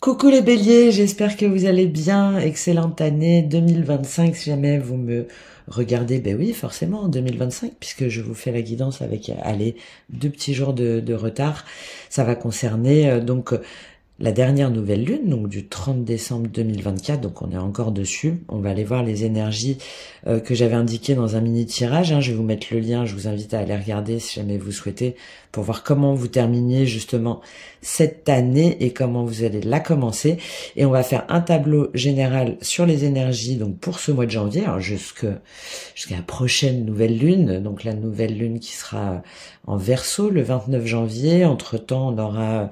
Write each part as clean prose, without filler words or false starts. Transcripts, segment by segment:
Coucou les béliers, j'espère que vous allez bien. Excellente année 2025 si jamais vous me regardez. Ben oui, forcément en 2025 puisque je vous fais la guidance avec, allez, 2 petits jours de retard. Ça va concerner la dernière nouvelle lune, donc du 30 décembre 2024, donc on est encore dessus. On va aller voir les énergies que j'avais indiquées dans un mini tirage, hein. Je vais vous mettre le lien, je vous invite à aller regarder si jamais vous souhaitez, pour voir comment vous terminez justement cette année et comment vous allez la commencer. Et on va faire un tableau général sur les énergies donc pour ce mois de janvier, alors jusqu'à la prochaine nouvelle lune, donc la nouvelle lune qui sera en Verseau le 29 janvier. Entre-temps, on aura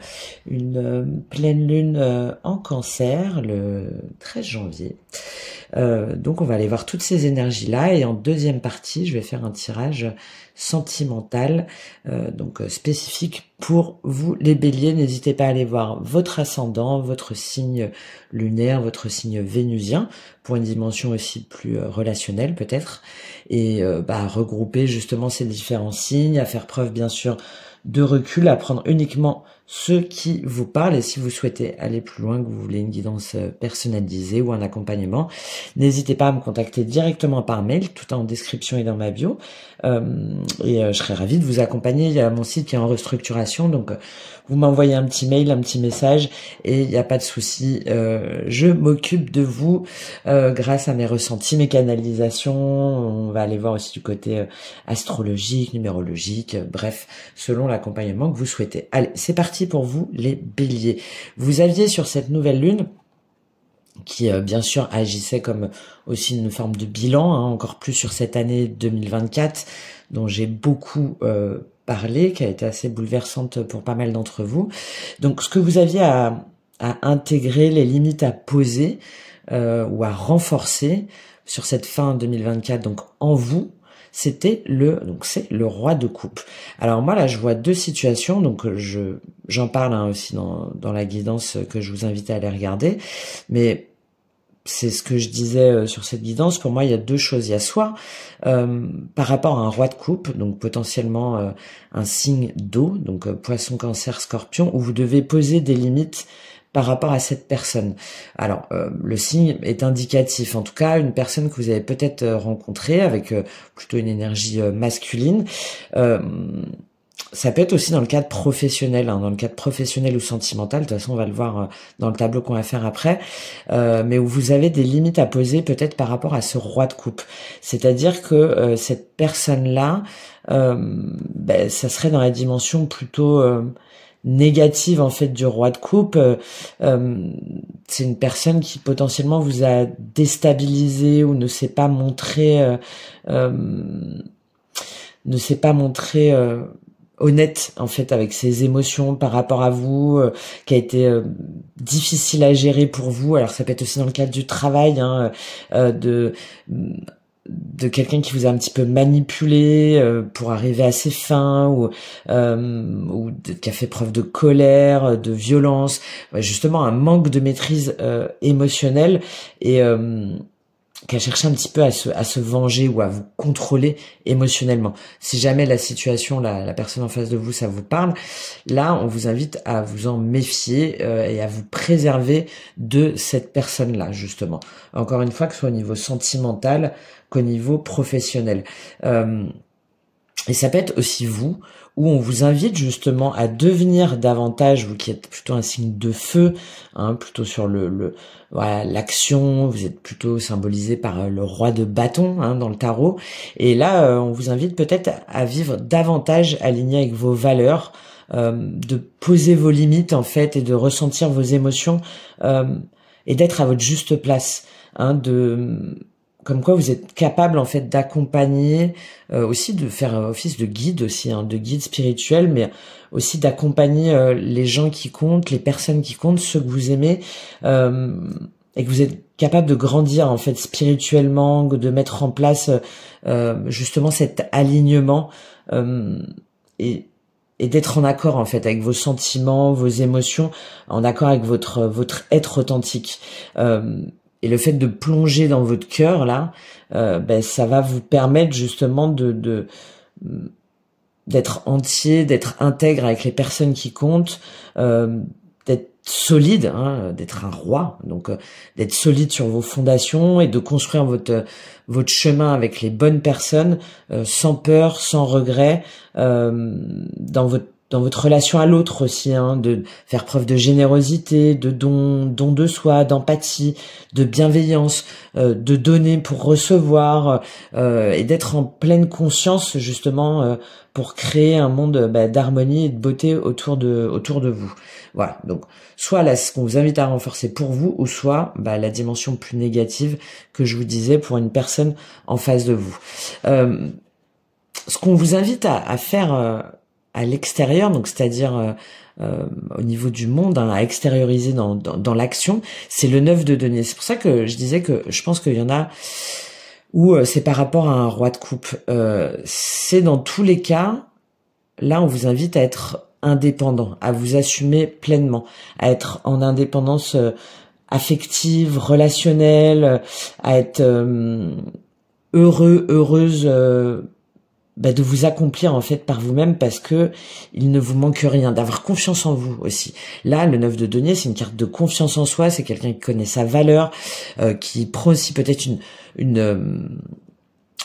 une pleine lune en Cancer le 13 janvier. Donc on va aller voir toutes ces énergies-là, et en deuxième partie, je vais faire un tirage sentimental, spécifique pour vous les béliers. N'hésitez pas à aller voir votre ascendant, votre signe lunaire, votre signe vénusien, pour une dimension aussi plus relationnelle peut-être, et à regrouper justement ces différents signes, à faire preuve bien sûr de recul, à prendre uniquement ceux qui vous parlent, et si vous souhaitez aller plus loin, que vous voulez une guidance personnalisée ou un accompagnement, n'hésitez pas à me contacter directement par mail, tout en description et dans ma bio, je serai ravie de vous accompagner. Il y a mon site qui est en restructuration, donc vous m'envoyez un petit mail, un petit message, et il n'y a pas de souci, je m'occupe de vous grâce à mes ressentis, mes canalisations. On va aller voir aussi du côté astrologique, numérologique, bref, selon l'accompagnement que vous souhaitez. Allez, c'est parti pour vous les béliers. Vous aviez sur cette nouvelle lune, qui bien sûr agissait comme aussi une forme de bilan, hein, encore plus sur cette année 2024, dont j'ai beaucoup parlé, qui a été assez bouleversante pour pas mal d'entre vous. Donc ce que vous aviez à intégrer, les limites à poser ou à renforcer sur cette fin 2024, donc en vous, c'est le roi de coupe. Alors moi là je vois deux situations, donc j'en parle aussi dans la guidance que je vous invite à aller regarder, mais c'est ce que je disais sur cette guidance. Pour moi il y a deux choses. Il y a soit par rapport à un roi de coupe, donc potentiellement un signe d'eau, donc poisson, cancer, scorpion, où vous devez poser des limites par rapport à cette personne. Alors, le signe est indicatif, en tout cas, une personne que vous avez peut-être rencontrée avec plutôt une énergie masculine. Ça peut être aussi dans le cadre professionnel, hein, dans le cadre professionnel ou sentimental. De toute façon, on va le voir dans le tableau qu'on va faire après, mais où vous avez des limites à poser peut-être par rapport à ce roi de coupe. C'est-à-dire que cette personne-là, ça serait dans la dimension plutôt négative en fait du roi de coupe. C'est une personne qui potentiellement vous a déstabilisé ou ne s'est pas montré honnête en fait avec ses émotions par rapport à vous, qui a été difficile à gérer pour vous. Alors ça peut être aussi dans le cadre du travail, hein, de quelqu'un qui vous a un petit peu manipulé pour arriver à ses fins, ou qui a fait preuve de colère, de violence, justement un manque de maîtrise émotionnelle, et qui a cherché un petit peu à se venger ou à vous contrôler émotionnellement. Si jamais la situation, la personne en face de vous, ça vous parle, là, on vous invite à vous en méfier et à vous préserver de cette personne-là, justement. Encore une fois, que ce soit au niveau sentimental qu'au niveau professionnel. Et ça peut être aussi vous, où on vous invite justement à devenir davantage, vous qui êtes plutôt un signe de feu, hein, plutôt sur l'action, vous êtes plutôt symbolisé par le roi de bâton, hein, dans le tarot. Et là, on vous invite peut-être à vivre davantage aligné avec vos valeurs, de poser vos limites en fait, et de ressentir vos émotions, et d'être à votre juste place, hein, comme quoi vous êtes capable en fait d'accompagner, aussi de faire office de guide aussi, hein, de guide spirituel, mais aussi d'accompagner les gens qui comptent, les personnes qui comptent, ceux que vous aimez, et que vous êtes capable de grandir en fait spirituellement, de mettre en place justement cet alignement, et d'être en accord en fait avec vos sentiments, vos émotions, en accord avec votre être authentique. Et le fait de plonger dans votre cœur là, ça va vous permettre justement d'être entier, d'être intègre avec les personnes qui comptent, d'être solide, hein, d'être un roi, donc d'être solide sur vos fondations et de construire votre chemin avec les bonnes personnes, sans peur, sans regret, dans votre relation à l'autre aussi, hein, de faire preuve de générosité, de don de soi, d'empathie, de bienveillance, de donner pour recevoir, et d'être en pleine conscience justement pour créer un monde d'harmonie et de beauté autour de vous. Voilà, donc soit là, ce qu'on vous invite à renforcer pour vous, ou soit la dimension plus négative que je vous disais pour une personne en face de vous. Ce qu'on vous invite à faire à l'extérieur, donc c'est-à-dire au niveau du monde, hein, à extérioriser dans l'action, c'est le 9 de denier. C'est pour ça que je disais que je pense qu'il y en a où c'est par rapport à un roi de coupe. C'est dans tous les cas, là on vous invite à être indépendant, à vous assumer pleinement, à être en indépendance affective, relationnelle, à être heureuse de vous accomplir en fait par vous-même, parce que il ne vous manque rien, d'avoir confiance en vous aussi. Là, le 9 de denier, c'est une carte de confiance en soi, c'est quelqu'un qui connaît sa valeur, qui prend aussi peut-être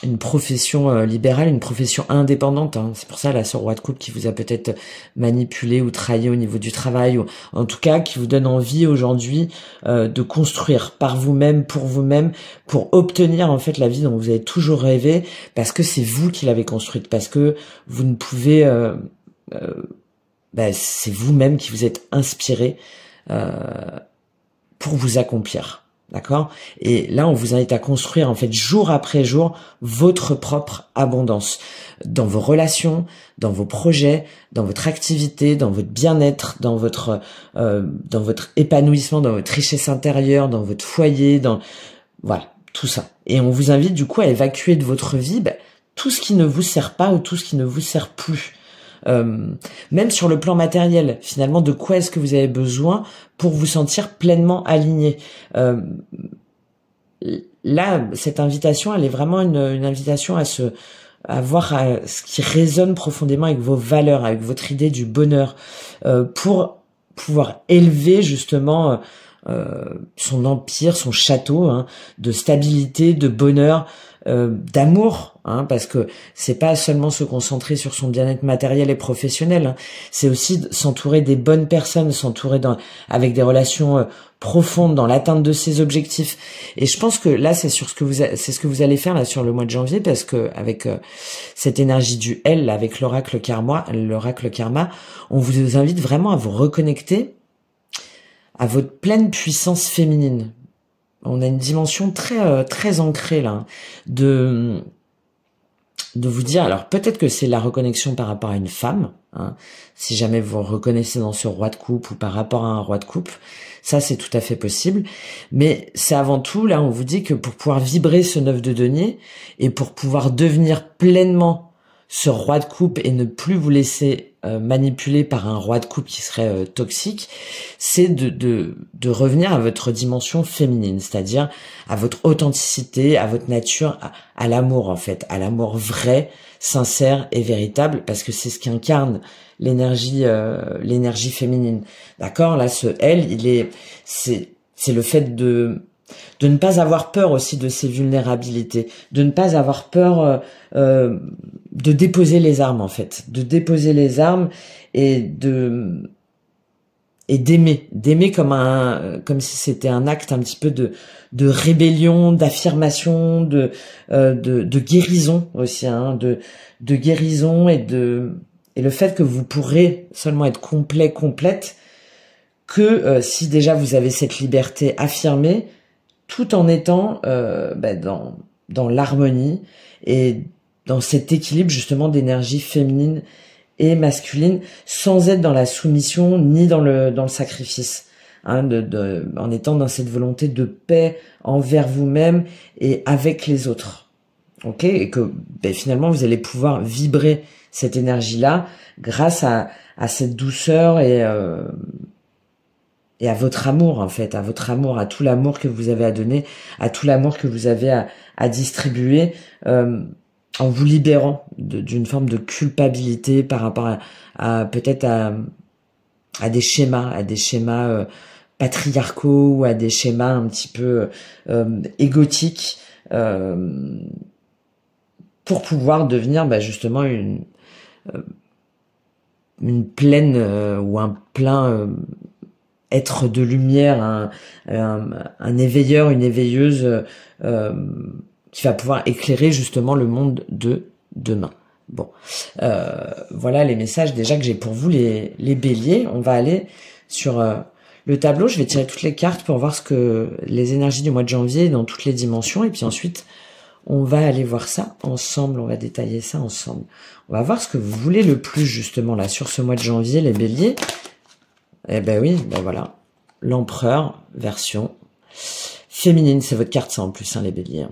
une profession libérale, une profession indépendante, hein. C'est pour ça là, ce roi de coupe qui vous a peut-être manipulé ou trahi au niveau du travail, ou en tout cas qui vous donne envie aujourd'hui de construire par vous-même, pour obtenir en fait la vie dont vous avez toujours rêvé, parce que c'est vous qui l'avez construite, parce que vous ne pouvez, c'est vous-même qui vous êtes inspiré pour vous accomplir. D'accord? Et là, on vous invite à construire, en fait, jour après jour, votre propre abondance. Dans vos relations, dans vos projets, dans votre activité, dans votre bien-être, dans votre épanouissement, dans votre richesse intérieure, dans votre foyer, voilà, tout ça. Et on vous invite, du coup, à évacuer de votre vie, tout ce qui ne vous sert pas ou tout ce qui ne vous sert plus. Même sur le plan matériel, finalement, de quoi est-ce que vous avez besoin pour vous sentir pleinement aligné. Là, cette invitation, elle est vraiment une invitation à voir ce qui résonne profondément avec vos valeurs, avec votre idée du bonheur, pour pouvoir élever justement son empire, son château, hein, de stabilité, de bonheur, d'amour, hein, parce que c'est pas seulement se concentrer sur son bien-être matériel et professionnel, hein, c'est aussi s'entourer des bonnes personnes, s'entourer avec des relations profondes dans l'atteinte de ses objectifs. Et je pense que là, c'est ce que vous allez faire là sur le mois de janvier, parce que avec cette énergie du L, là, avec l'oracle karma, on vous invite vraiment à vous reconnecter à votre pleine puissance féminine. On a une dimension très ancrée là, de vous dire, alors peut-être que c'est la reconnexion par rapport à une femme, hein, si jamais vous reconnaissez dans ce roi de coupe ou par rapport à un roi de coupe, ça c'est tout à fait possible, mais c'est avant tout, là on vous dit que pour pouvoir vibrer ce 9 de denier et pour pouvoir devenir pleinement ce roi de coupe et ne plus vous laisser manipuler par un roi de coupe qui serait toxique, c'est de revenir à votre dimension féminine, c'est-à-dire à votre authenticité, à votre nature, à l'amour en fait, à l'amour vrai, sincère et véritable, parce que c'est ce qui incarne l'énergie féminine. D'accord? Là, ce L, c'est le fait de ne pas avoir peur aussi de ses vulnérabilités, de ne pas avoir peur de déposer les armes en fait, de déposer les armes et d'aimer comme si c'était un acte un petit peu de rébellion, d'affirmation, de guérison aussi, hein, de guérison et le fait que vous pourrez seulement être complète que si déjà vous avez cette liberté affirmée, tout en étant dans l'harmonie et dans cet équilibre justement d'énergie féminine et masculine, sans être dans la soumission ni dans le sacrifice, hein, en étant dans cette volonté de paix envers vous-même et avec les autres. Ok, et que finalement vous allez pouvoir vibrer cette énergie-là grâce à cette douceur et à votre amour en fait, à votre amour, à tout l'amour que vous avez à donner, à tout l'amour que vous avez à distribuer, en vous libérant d'une forme de culpabilité par rapport à peut-être à des schémas patriarcaux ou à des schémas un petit peu égotiques pour pouvoir devenir justement une pleine ou un plein être de lumière, un éveilleur, une éveilleuse qui va pouvoir éclairer justement le monde de demain. Bon, voilà les messages déjà que j'ai pour vous les béliers. On va aller sur le tableau. Je vais tirer toutes les cartes pour voir ce que les énergies du mois de janvier dans toutes les dimensions, et puis ensuite on va aller voir ça ensemble, on va détailler ça ensemble. On va voir ce que vous voulez le plus justement là sur ce mois de janvier, les béliers. Eh ben oui, ben voilà, l'empereur version féminine, c'est votre carte ça en plus, hein, les béliers.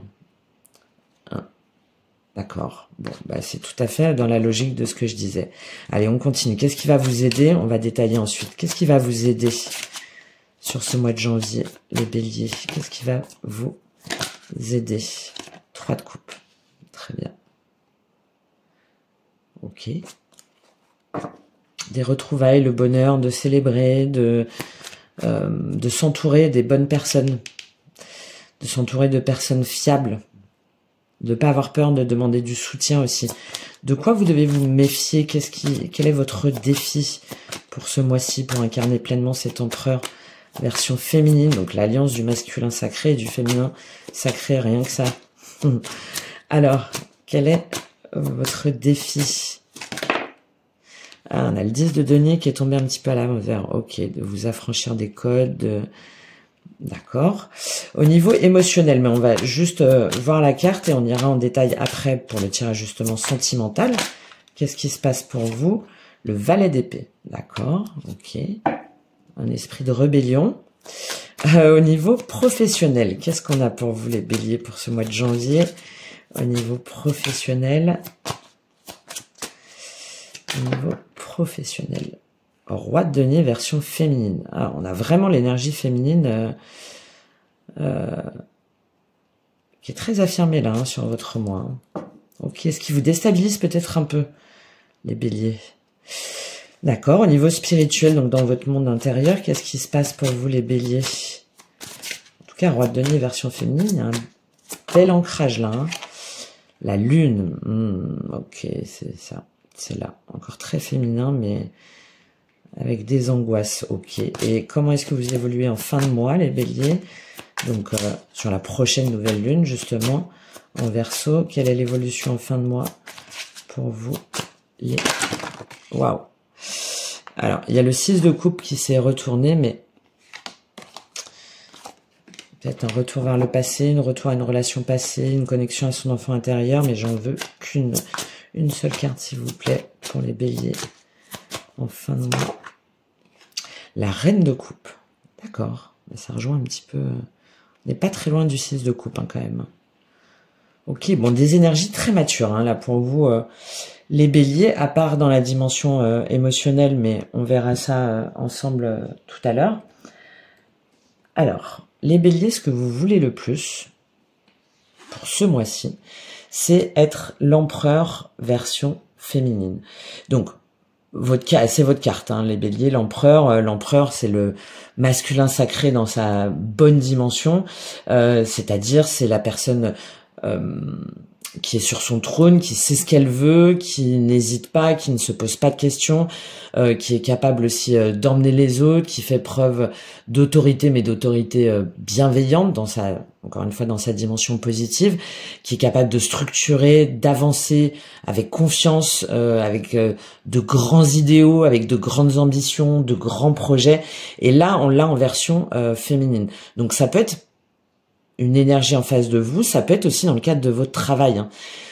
D'accord, bon, c'est tout à fait dans la logique de ce que je disais. Allez, on continue. Qu'est-ce qui va vous aider? On va détailler ensuite. Qu'est-ce qui va vous aider sur ce mois de janvier, les béliers? Qu'est-ce qui va vous aider? 3 de coupe. Très bien. Ok. Des retrouvailles, le bonheur de célébrer, de s'entourer des bonnes personnes, de s'entourer de personnes fiables, de ne pas avoir peur de demander du soutien aussi. De quoi vous devez vous méfier? Quel est votre défi pour ce mois-ci, pour incarner pleinement cet empereur version féminine, donc l'alliance du masculin sacré et du féminin sacré, rien que ça. Alors, quel est votre défi? Ah, on a le 10 de denier qui est tombé un petit peu à l'envers. Ok, de vous affranchir des codes. D'accord. Au niveau émotionnel, mais on va juste voir la carte et on ira en détail après pour le tirage justement sentimental. Qu'est-ce qui se passe pour vous? Le valet d'épée. D'accord, ok. Un esprit de rébellion. Au niveau professionnel, qu'est-ce qu'on a pour vous les béliers pour ce mois de janvier? Au niveau professionnel. Au niveau professionnel. Roi de denier version féminine. Ah, on a vraiment l'énergie féminine qui est très affirmée là sur votre mois. Ok, ce qui vous déstabilise peut-être un peu, les béliers. D'accord, au niveau spirituel, donc dans votre monde intérieur, qu'est-ce qui se passe pour vous les béliers? En tout cas, roi de denier version féminine, il y a un bel ancrage là. La lune, ok, c'est ça, c'est là. Encore très féminin, mais avec des angoisses, ok. Et comment est-ce que vous évoluez en fin de mois, les béliers? Donc, sur la prochaine nouvelle lune, justement, en Verseau, quelle est l'évolution en fin de mois pour vous, les... Waouh! Alors, il y a le 6 de coupe qui s'est retourné, mais peut-être un retour vers le passé, un retour à une relation passée, une connexion à son enfant intérieur, mais j'en veux une seule carte, s'il vous plaît, pour les béliers en fin de mois. La reine de coupe. D'accord. Ça rejoint un petit peu... On n'est pas très loin du 6 de coupe, hein, quand même. Ok, bon, des énergies très matures, hein, là, pour vous, les béliers, à part dans la dimension émotionnelle, mais on verra ça ensemble tout à l'heure. Alors, les béliers, ce que vous voulez le plus, pour ce mois-ci, c'est être l'empereur version féminine. Donc, c'est votre carte, hein, les béliers, l'empereur. L'empereur, c'est le masculin sacré dans sa bonne dimension, c'est-à-dire c'est la personne qui est sur son trône, qui sait ce qu'elle veut, qui n'hésite pas, qui ne se pose pas de questions, qui est capable aussi d'emmener les autres, qui fait preuve d'autorité, mais d'autorité bienveillante dans encore une fois, dans sa dimension positive, qui est capable de structurer, d'avancer avec confiance, avec de grands idéaux, avec de grandes ambitions, de grands projets. Et là, on l'a en version féminine. Donc ça peut être une énergie en face de vous, ça peut être aussi dans le cadre de votre travail. Hein.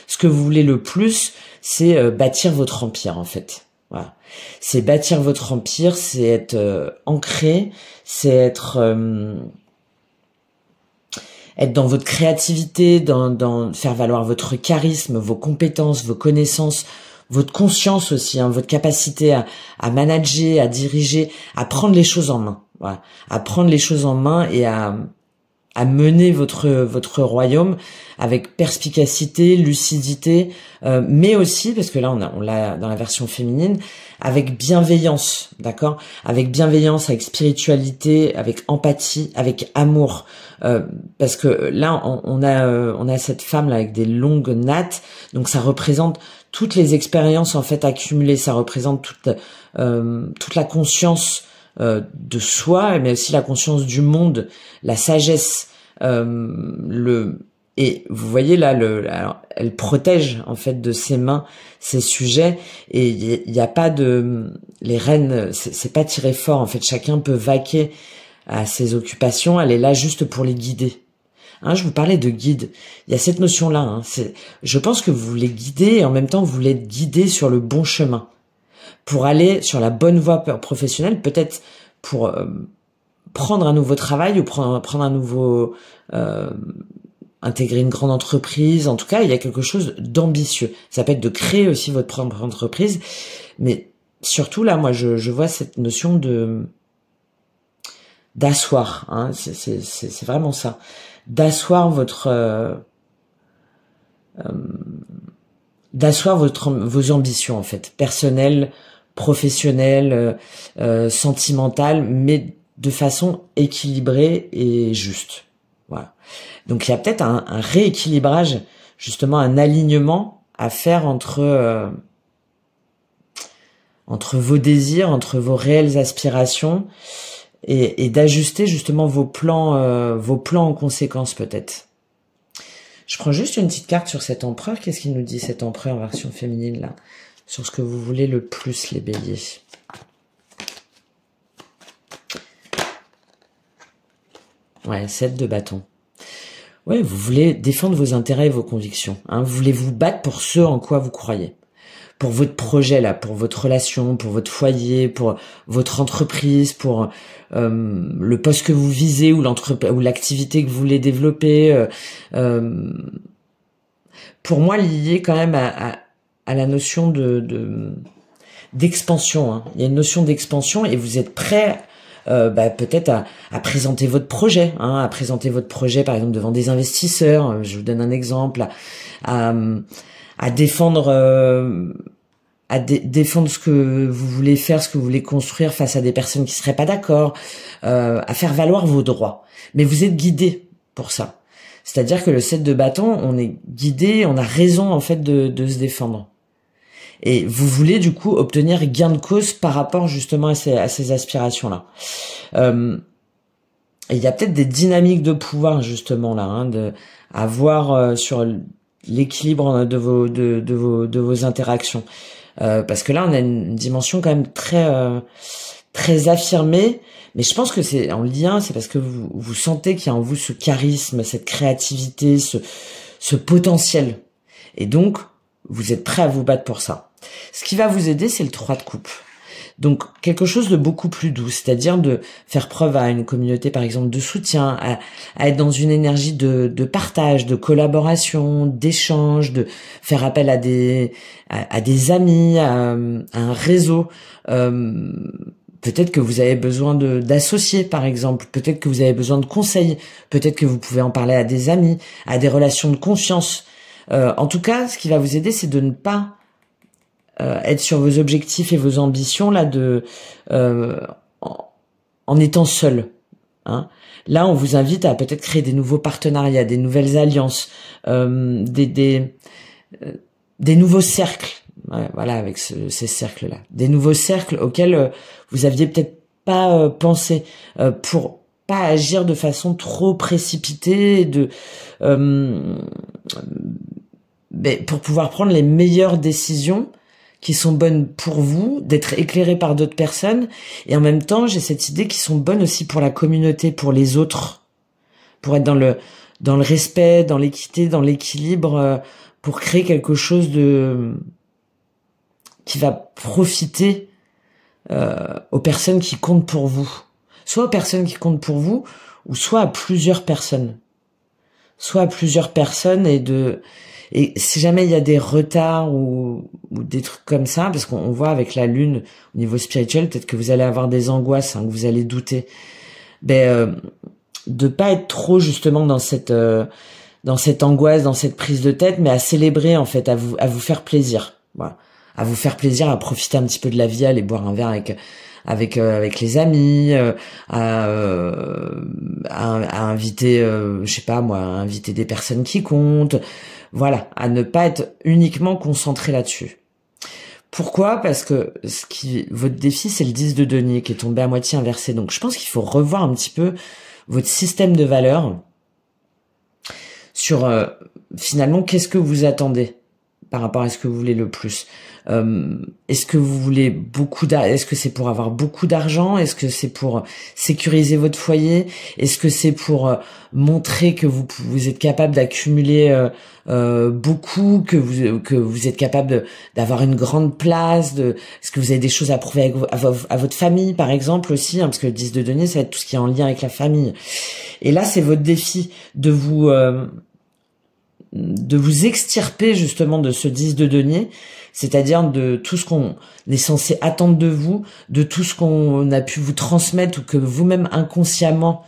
Ce que vous voulez le plus, c'est bâtir votre empire, en fait. Voilà. C'est bâtir votre empire, c'est être ancré, c'est être dans votre créativité, dans faire valoir votre charisme, vos compétences, vos connaissances, votre conscience aussi, hein, votre capacité à manager, à diriger, à prendre les choses en main. Voilà. À prendre les choses en main et à à mener votre royaume avec perspicacité, lucidité, mais aussi, parce que là on l'a dans la version féminine, avec bienveillance, d'accord, avec bienveillance, avec spiritualité, avec empathie, avec amour, parce que là on a cette femme là avec des longues nattes, donc ça représente toutes les expériences en fait accumulées, ça représente toute la conscience de soi, mais aussi la conscience du monde, la sagesse, et vous voyez là, alors, elle protège en fait de ses mains ces sujets, et il y a pas les reines, c'est pas tiré fort en fait, chacun peut vaquer à ses occupations, elle est là juste pour les guider. Hein, je vous parlais de guide. Il y a cette notion-là. Hein, je pense que vous les guidez et en même temps vous voulez être guidé sur le bon chemin pour aller sur la bonne voie professionnelle, peut-être pour prendre un nouveau travail ou prendre un nouveau intégrer une grande entreprise. En tout cas, il y a quelque chose d'ambitieux. Ça peut être de créer aussi votre propre entreprise, mais surtout là, moi, je vois cette notion d'asseoir. Hein, c'est vraiment ça. D'asseoir vos ambitions en fait, personnelles, professionnelles, sentimentales, mais de façon équilibrée et juste. Voilà. Donc il y a peut-être un rééquilibrage, justement un alignement à faire entre vos désirs, entre vos réelles aspirations, et d'ajuster justement vos plans en conséquence peut-être. Je prends juste une petite carte sur cet empereur. Qu'est-ce qu'il nous dit cet empereur en version féminine là, sur ce que vous voulez le plus, les béliers? Ouais, 7 de bâton. Ouais, vous voulez défendre vos intérêts et vos convictions. Hein, vous voulez vous battre pour ce en quoi vous croyez. Pour votre projet là, pour votre relation, pour votre foyer, pour votre entreprise, pour le poste que vous visez ou l'activité que vous voulez développer. Pour moi, lié quand même à la notion d'expansion. Hein. Il y a une notion d'expansion et vous êtes prêt peut-être à présenter votre projet, hein, à présenter votre projet par exemple devant des investisseurs. Je vous donne un exemple, à défendre défendre ce que vous voulez faire, ce que vous voulez construire face à des personnes qui seraient pas d'accord, à faire valoir vos droits. Mais vous êtes guidé pour ça. C'est-à-dire que le 7 de bâton, on est guidé, on a raison en fait de se défendre. Et vous voulez du coup obtenir gain de cause par rapport justement à ces aspirations-là. Et il y a peut-être des dynamiques de pouvoir justement là, hein, à voir sur l'équilibre de vos interactions. Parce que là, on a une dimension quand même très affirmée, mais je pense que c'est en lien, c'est parce que vous sentez qu'il y a en vous ce charisme, cette créativité, ce potentiel. Et donc, vous êtes prêt à vous battre pour ça. Ce qui va vous aider, c'est le 3 de coupe. Donc, quelque chose de beaucoup plus doux, c'est-à-dire de faire preuve à une communauté, par exemple, de soutien, à être dans une énergie de partage, de collaboration, d'échange, de faire appel à des amis, à un réseau. Peut-être que vous avez besoin d'associés, par exemple. Peut-être que vous avez besoin de conseils. Peut-être que vous pouvez en parler à des amis, à des relations de confiance. En tout cas, ce qui va vous aider, c'est de ne pas être sur vos objectifs et vos ambitions là en étant seul. Hein. Là, on vous invite à peut-être créer des nouveaux partenariats, des nouvelles alliances, des nouveaux cercles. Ouais, voilà, avec ces cercles-là, des nouveaux cercles auxquels vous aviez peut-être pas pensé, pour pas agir de façon trop précipitée, pour pouvoir prendre les meilleures décisions qui sont bonnes pour vous, d'être éclairé par d'autres personnes, et en même temps, j'ai cette idée qui sont bonnes aussi pour la communauté, pour les autres, pour être dans le respect, dans l'équité, dans l'équilibre, pour créer quelque chose qui va profiter aux personnes qui comptent pour vous, soit aux personnes qui comptent pour vous, ou soit à plusieurs personnes, et si jamais il y a des retards ou des trucs comme ça, parce qu'on voit avec la lune au niveau spirituel, peut-être que vous allez avoir des angoisses, hein, que vous allez douter. de pas être trop justement dans cette angoisse, dans cette prise de tête, mais à célébrer en fait, à vous faire plaisir, voilà, à vous faire plaisir, à profiter un petit peu de la vie, à aller boire un verre avec les amis, à inviter, je sais pas moi, à inviter des personnes qui comptent, voilà, à ne pas être uniquement concentré là-dessus. Pourquoi? Parce que votre défi, c'est le 10 de denier qui est tombé à moitié inversé. Donc, je pense qu'il faut revoir un petit peu votre système de valeurs sur finalement qu'est-ce que vous attendez par rapport à ce que vous voulez le plus. Est-ce que vous voulez est-ce que c'est pour avoir beaucoup d'argent? Est-ce que c'est pour sécuriser votre foyer? Est-ce que c'est pour montrer que vous êtes capable d'accumuler beaucoup, que vous êtes capable d'avoir une grande place? Est-ce que vous avez des choses à prouver à votre famille, par exemple, aussi, hein, parce que le 10 de denier, ça va être tout ce qui est en lien avec la famille. Et là, c'est votre défi de vous extirper justement de ce 10 de denier, c'est-à-dire de tout ce qu'on est censé attendre de vous, de tout ce qu'on a pu vous transmettre ou que vous-même inconsciemment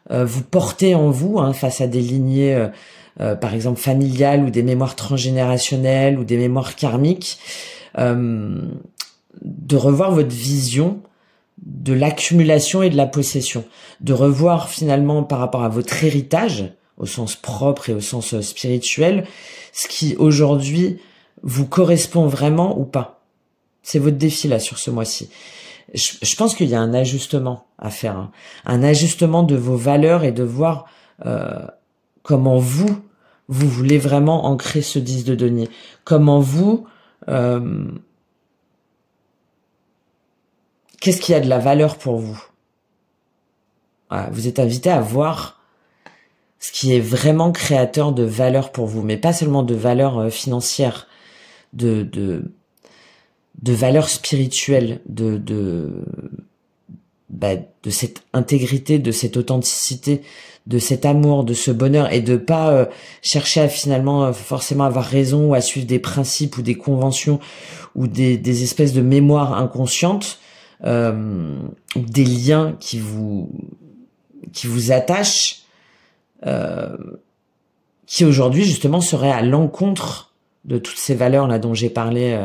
vous portez en vous, hein, face à des lignées par exemple familiales ou des mémoires transgénérationnelles ou des mémoires karmiques, de revoir votre vision de l'accumulation et de la possession, de revoir finalement par rapport à votre héritage au sens propre et au sens spirituel, ce qui aujourd'hui vous correspond vraiment ou pas. C'est votre défi là sur ce mois-ci. Je pense qu'il y a un ajustement à faire, hein. Un ajustement de vos valeurs et de voir comment vous voulez vraiment ancrer ce 10 de denier. Comment qu'est-ce qui a de la valeur pour vous? Voilà, vous êtes invité à voir ce qui est vraiment créateur de valeur pour vous, mais pas seulement de valeur financière, de valeur spirituelle, de cette intégrité, de cette authenticité, de cet amour, de ce bonheur, et de pas chercher à finalement forcément avoir raison ou à suivre des principes ou des conventions ou des espèces de mémoires inconscientes, ou des liens qui vous attachent, qui aujourd'hui justement seraient à l'encontre de toutes ces valeurs là dont j'ai parlé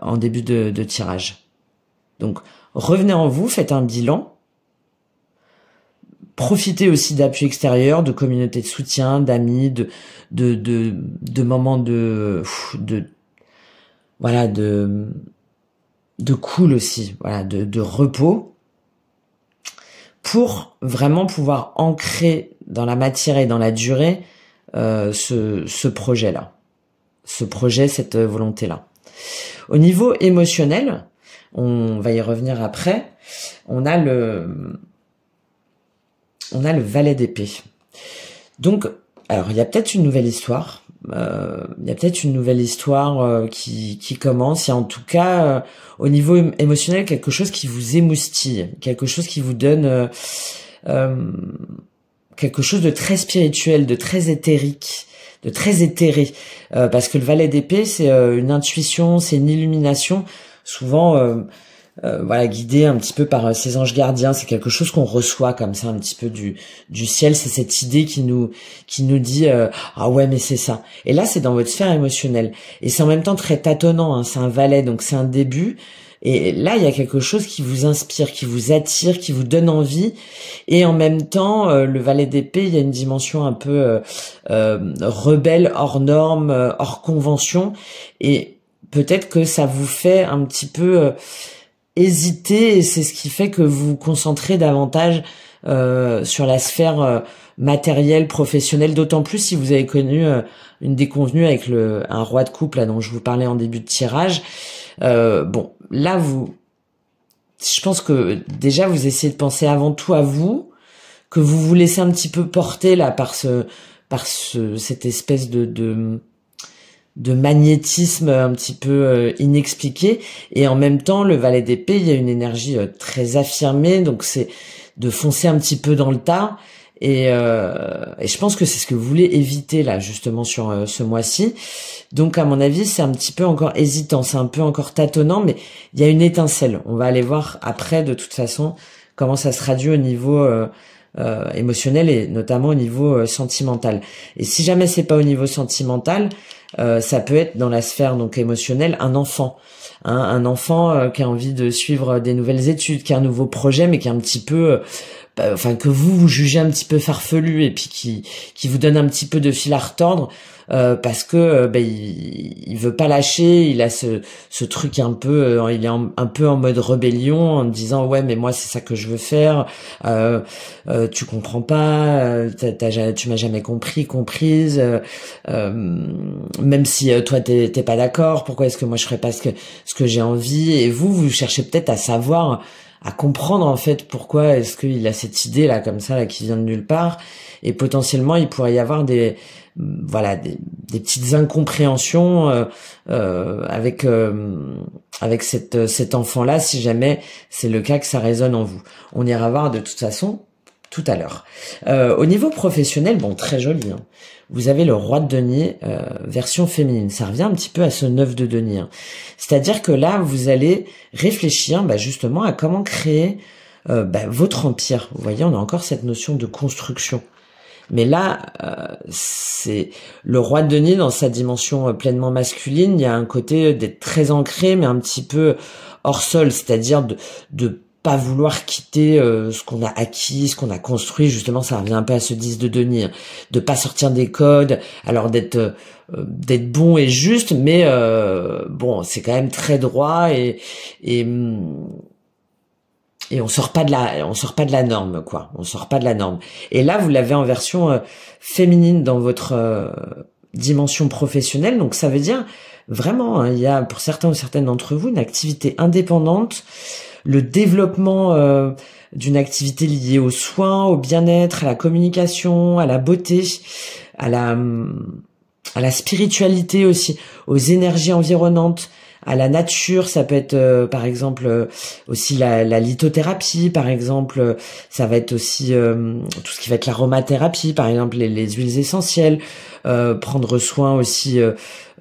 en début de tirage. Donc revenez en vous, faites un bilan, profitez aussi d'appui extérieur, de communautés de soutien, d'amis, de moments de cool aussi, voilà, de repos, pour vraiment pouvoir ancrer dans la matière et dans la durée ce projet-là, cette volonté-là. Au niveau émotionnel, on va y revenir après, on a le valet d'épée. Donc, alors il y a peut-être une nouvelle histoire, qui commence. Il y a en tout cas au niveau émotionnel quelque chose qui vous émoustille, quelque chose qui vous donne quelque chose de très spirituel, de très éthérique, de très éthéré, parce que le valet d'épée, c'est une intuition, c'est une illumination, souvent guidé un petit peu par ses anges gardiens. C'est quelque chose qu'on reçoit comme ça un petit peu du ciel. C'est cette idée qui nous dit ah ouais, mais c'est ça. Et là, c'est dans votre sphère émotionnelle, et c'est en même temps très tâtonnant, hein. C'est un valet, donc c'est un début. Et là, il y a quelque chose qui vous inspire, qui vous attire, qui vous donne envie. Et en même temps, le valet d'épée, il y a une dimension un peu rebelle, hors norme, hors convention. Et peut-être que ça vous fait un petit peu hésiter. Et c'est ce qui fait que vous vous concentrez davantage sur la sphère matérielle, professionnelle. D'autant plus si vous avez connu une déconvenue avec un roi de couple là, dont je vous parlais en début de tirage. Bon, là, je pense que déjà vous essayez de penser avant tout à vous, que vous vous laissez un petit peu porter là par cette espèce de magnétisme un petit peu inexpliqué. Et en même temps, le valet d'épée, il y a une énergie très affirmée, donc c'est de foncer un petit peu dans le tas. Et je pense que c'est ce que vous voulez éviter là justement sur ce mois-ci. Donc à mon avis, c'est un petit peu encore hésitant, c'est un peu encore tâtonnant, mais il y a une étincelle. On va aller voir après de toute façon comment ça se traduit au niveau émotionnel et notamment au niveau sentimental. Et si jamais c'est pas au niveau sentimental, ça peut être dans la sphère donc émotionnelle, un enfant. Un enfant qui a envie de suivre des nouvelles études, qui a un nouveau projet, mais qui est un petit peu, enfin que vous jugez un petit peu farfelu et puis qui vous donne un petit peu de fil à retordre parce que il veut pas lâcher, il a ce truc un peu, il est un peu en mode rébellion en disant ouais mais moi c'est ça que je veux faire, tu comprends pas, tu m'as jamais comprise, même si toi t'es pas d'accord, pourquoi est-ce que moi je ferais pas ce que j'ai envie, et vous cherchez peut-être à savoir, à comprendre en fait pourquoi est-ce qu'il a cette idée là comme ça là qui vient de nulle part, et potentiellement il pourrait y avoir des petites incompréhensions avec cet enfant là, si jamais c'est le cas que ça résonne en vous. On ira voir de toute façon tout à l'heure. Au niveau professionnel, bon, très joli, hein. Vous avez le roi de denier version féminine. Ça revient un petit peu à ce 9 de denier, hein. C'est-à-dire que là, vous allez réfléchir justement à comment créer votre empire. Vous voyez, on a encore cette notion de construction. Mais là, c'est le roi de denier dans sa dimension pleinement masculine. Il y a un côté d'être très ancré, mais un petit peu hors sol, c'est-à-dire de pas vouloir quitter ce qu'on a acquis, ce qu'on a construit. Justement, ça revient un peu à ce 10 de denier, hein. De pas sortir des codes, alors d'être bon et juste, mais bon, c'est quand même très droit et on sort pas de la norme, quoi. On sort pas de la norme. Et là, vous l'avez en version féminine dans votre dimension professionnelle. Donc, ça veut dire vraiment, hein, il y a pour certains ou certaines d'entre vous une activité indépendante, le développement d'une activité liée aux soins, au bien-être, à la communication, à la beauté, à la spiritualité aussi, aux énergies environnantes, à la nature. Ça peut être par exemple aussi la lithothérapie, par exemple, ça va être aussi tout ce qui va être l'aromathérapie, par exemple les huiles essentielles, prendre soin aussi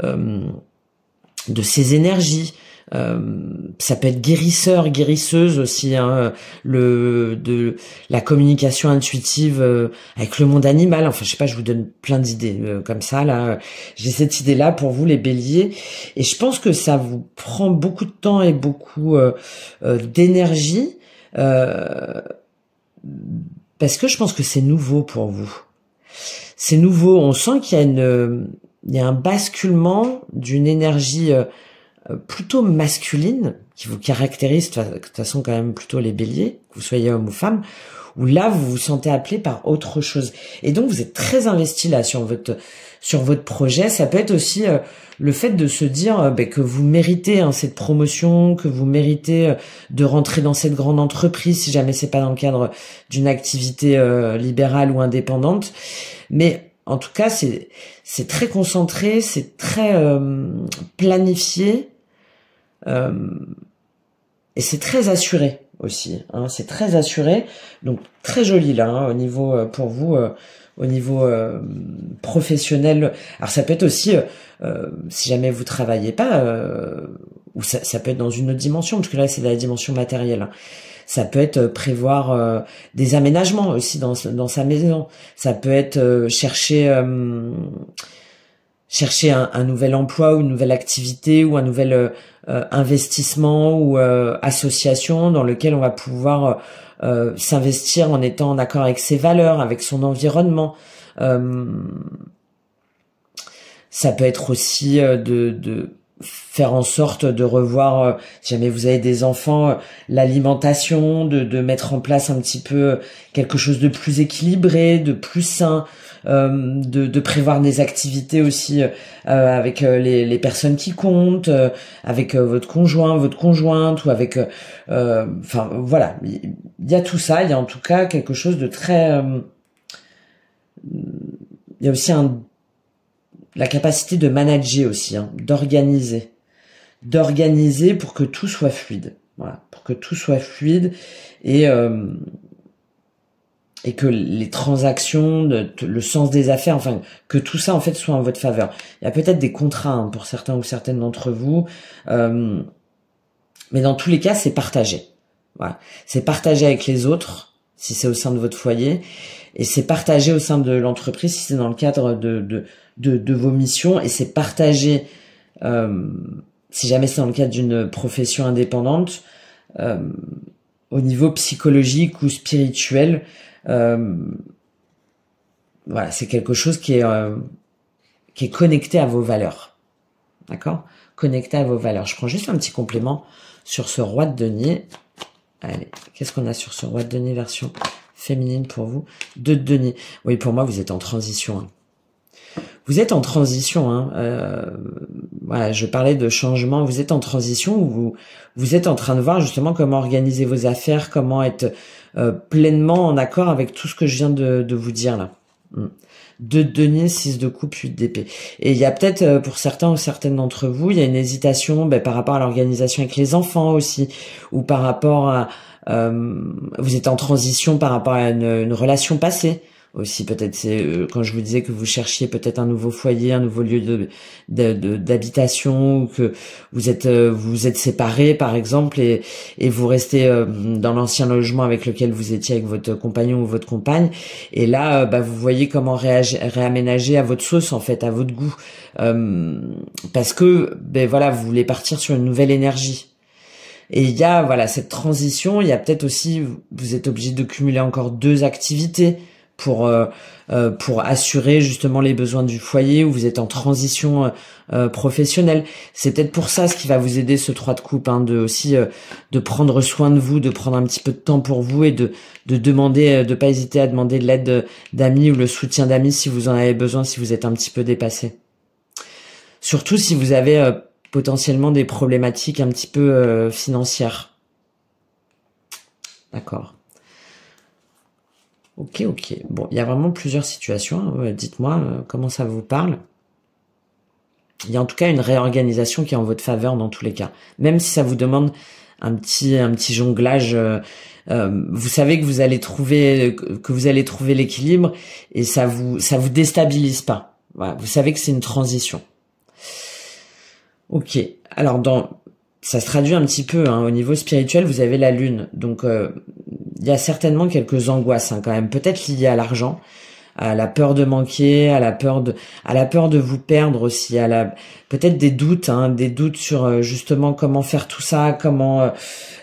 de ses énergies. Ça peut être guérisseur, guérisseuse aussi, hein, de la communication intuitive avec le monde animal. Enfin, je sais pas, je vous donne plein d'idées comme ça là. J'ai cette idée-là pour vous, les béliers, et je pense que ça vous prend beaucoup de temps et beaucoup d'énergie parce que je pense que c'est nouveau pour vous. C'est nouveau. On sent qu'il y a un basculement d'une énergie plutôt masculine, qui vous caractérise de toute façon quand même plutôt les béliers, que vous soyez homme ou femme, où là vous vous sentez appelé par autre chose. Et donc vous êtes très investi là sur votre projet. Ça peut être aussi le fait de se dire que vous méritez cette promotion, que vous méritez de rentrer dans cette grande entreprise, si jamais c'est pas dans le cadre d'une activité libérale ou indépendante. Mais en tout cas, c'est très concentré, c'est très planifié. Et c'est très assuré aussi, hein, c'est très assuré, donc très joli là, hein, au niveau pour vous, au niveau professionnel. Alors ça peut être aussi, si jamais vous travaillez pas, ou ça peut être dans une autre dimension, parce que là c'est la dimension matérielle, hein. Ça peut être prévoir des aménagements aussi dans sa maison. Ça peut être chercher un nouvel emploi ou une nouvelle activité ou un nouvel investissement ou association dans lequel on va pouvoir s'investir en étant en accord avec ses valeurs, avec son environnement. Ça peut être aussi de faire en sorte de revoir, si jamais vous avez des enfants, l'alimentation, de mettre en place un petit peu quelque chose de plus équilibré, de plus sain, de prévoir des activités aussi avec les personnes qui comptent, avec votre conjoint, votre conjointe, ou avec enfin voilà, il y a tout ça. Il y a en tout cas quelque chose de très il y a aussi la capacité de manager aussi, hein, d'organiser pour que tout soit fluide. Voilà, pour que tout soit fluide et que les transactions, le sens des affaires, enfin que tout ça en fait soit en votre faveur. Il y a peut-être des contrats, hein, pour certains ou certaines d'entre vous, mais dans tous les cas c'est partagé. Voilà, c'est partagé avec les autres, si c'est au sein de votre foyer, et c'est partagé au sein de l'entreprise si c'est dans le cadre de vos missions, et c'est partagé si jamais c'est dans le cadre d'une profession indépendante, au niveau psychologique ou spirituel. Voilà, c'est quelque chose qui est connecté à vos valeurs. D'accord? Connecté à vos valeurs. Je prends juste un petit complément sur ce roi de denier. Allez, qu'est-ce qu'on a sur ce roi de denier version féminine pour vous? 2 de denier. Oui, pour moi, vous êtes en transition. Vous êtes en transition. Voilà, je parlais de changement. Vous êtes en transition où vous êtes en train de voir justement comment organiser vos affaires, comment être pleinement en accord avec tout ce que je viens de vous dire là. 2 de denier, 6 de coupe, 8 d'épée. Et il y a peut-être, pour certains ou certaines d'entre vous, il y a une hésitation par rapport à l'organisation avec les enfants aussi, ou par rapport à... vous êtes en transition par rapport à une relation passée aussi, peut-être. C'est quand je vous disais que vous cherchiez peut-être un nouveau foyer, un nouveau lieu d'habitation, ou que vous êtes séparés par exemple, et vous restez dans l'ancien logement avec lequel vous étiez avec votre compagnon ou votre compagne, et là vous voyez comment réaménager à votre sauce, en fait, à votre goût, parce que voilà, vous voulez partir sur une nouvelle énergie. Et il y a voilà cette transition. Il y a peut-être aussi, vous êtes obligé de cumuler encore 2 activités pour assurer justement les besoins du foyer, où vous êtes en transition professionnelle. C'est peut-être pour ça ce qui va vous aider, ce 3 de coupe, de prendre soin de vous, de prendre un petit peu de temps pour vous, et de demander, de pas hésiter à demander de l'aide d'amis ou le soutien d'amis si vous en avez besoin, si vous êtes un petit peu dépassé. Surtout si vous avez potentiellement des problématiques un petit peu financières. D'accord. Ok. Bon, il y a vraiment plusieurs situations. Dites-moi comment ça vous parle. Il y a en tout cas une réorganisation qui est en votre faveur dans tous les cas. Même si ça vous demande un petit jonglage, vous savez que vous allez trouver l'équilibre, et ça vous déstabilise pas. Voilà, vous savez que c'est une transition. Ok. Alors ça se traduit un petit peu au niveau spirituel. Vous avez la lune, donc il y a certainement quelques angoisses quand même, peut-être liées à l'argent, à la peur de manquer, à la peur de vous perdre aussi, peut-être des doutes sur justement comment faire tout ça, comment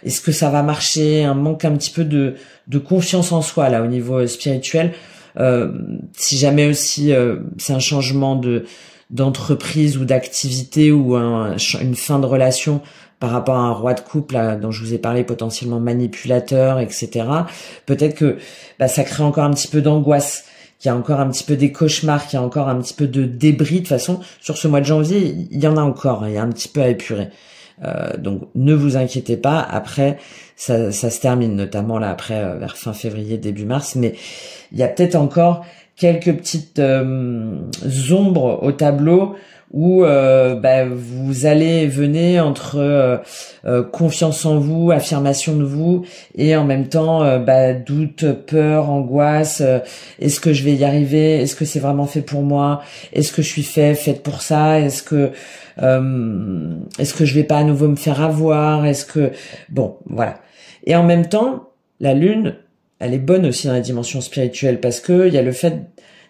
est-ce que ça va marcher, un manque un petit peu de confiance en soi là au niveau spirituel. Si jamais aussi c'est un changement d'entreprise ou d'activité, ou une fin de relation par rapport à un roi de coupe là, dont je vous ai parlé, potentiellement manipulateur, etc. Peut-être que ça crée encore un petit peu d'angoisse, qu'il y a encore un petit peu des cauchemars, qu'il y a encore un petit peu de débris. De toute façon, sur ce mois de janvier, il y en a encore, il y a un petit peu à épurer. Donc ne vous inquiétez pas, après ça se termine, notamment là après vers fin février, début mars, mais il y a peut-être encore quelques petites ombres au tableau où vous allez venir entre confiance en vous, affirmation de vous, et en même temps doute, peur, angoisse. Est-ce que je vais y arriver? Est-ce que c'est vraiment fait pour moi? Est-ce que je suis faite pour ça? Est-ce que je vais pas à nouveau me faire avoir? Bon, voilà. Et en même temps, la lune, elle est bonne aussi dans la dimension spirituelle, parce que il y a le fait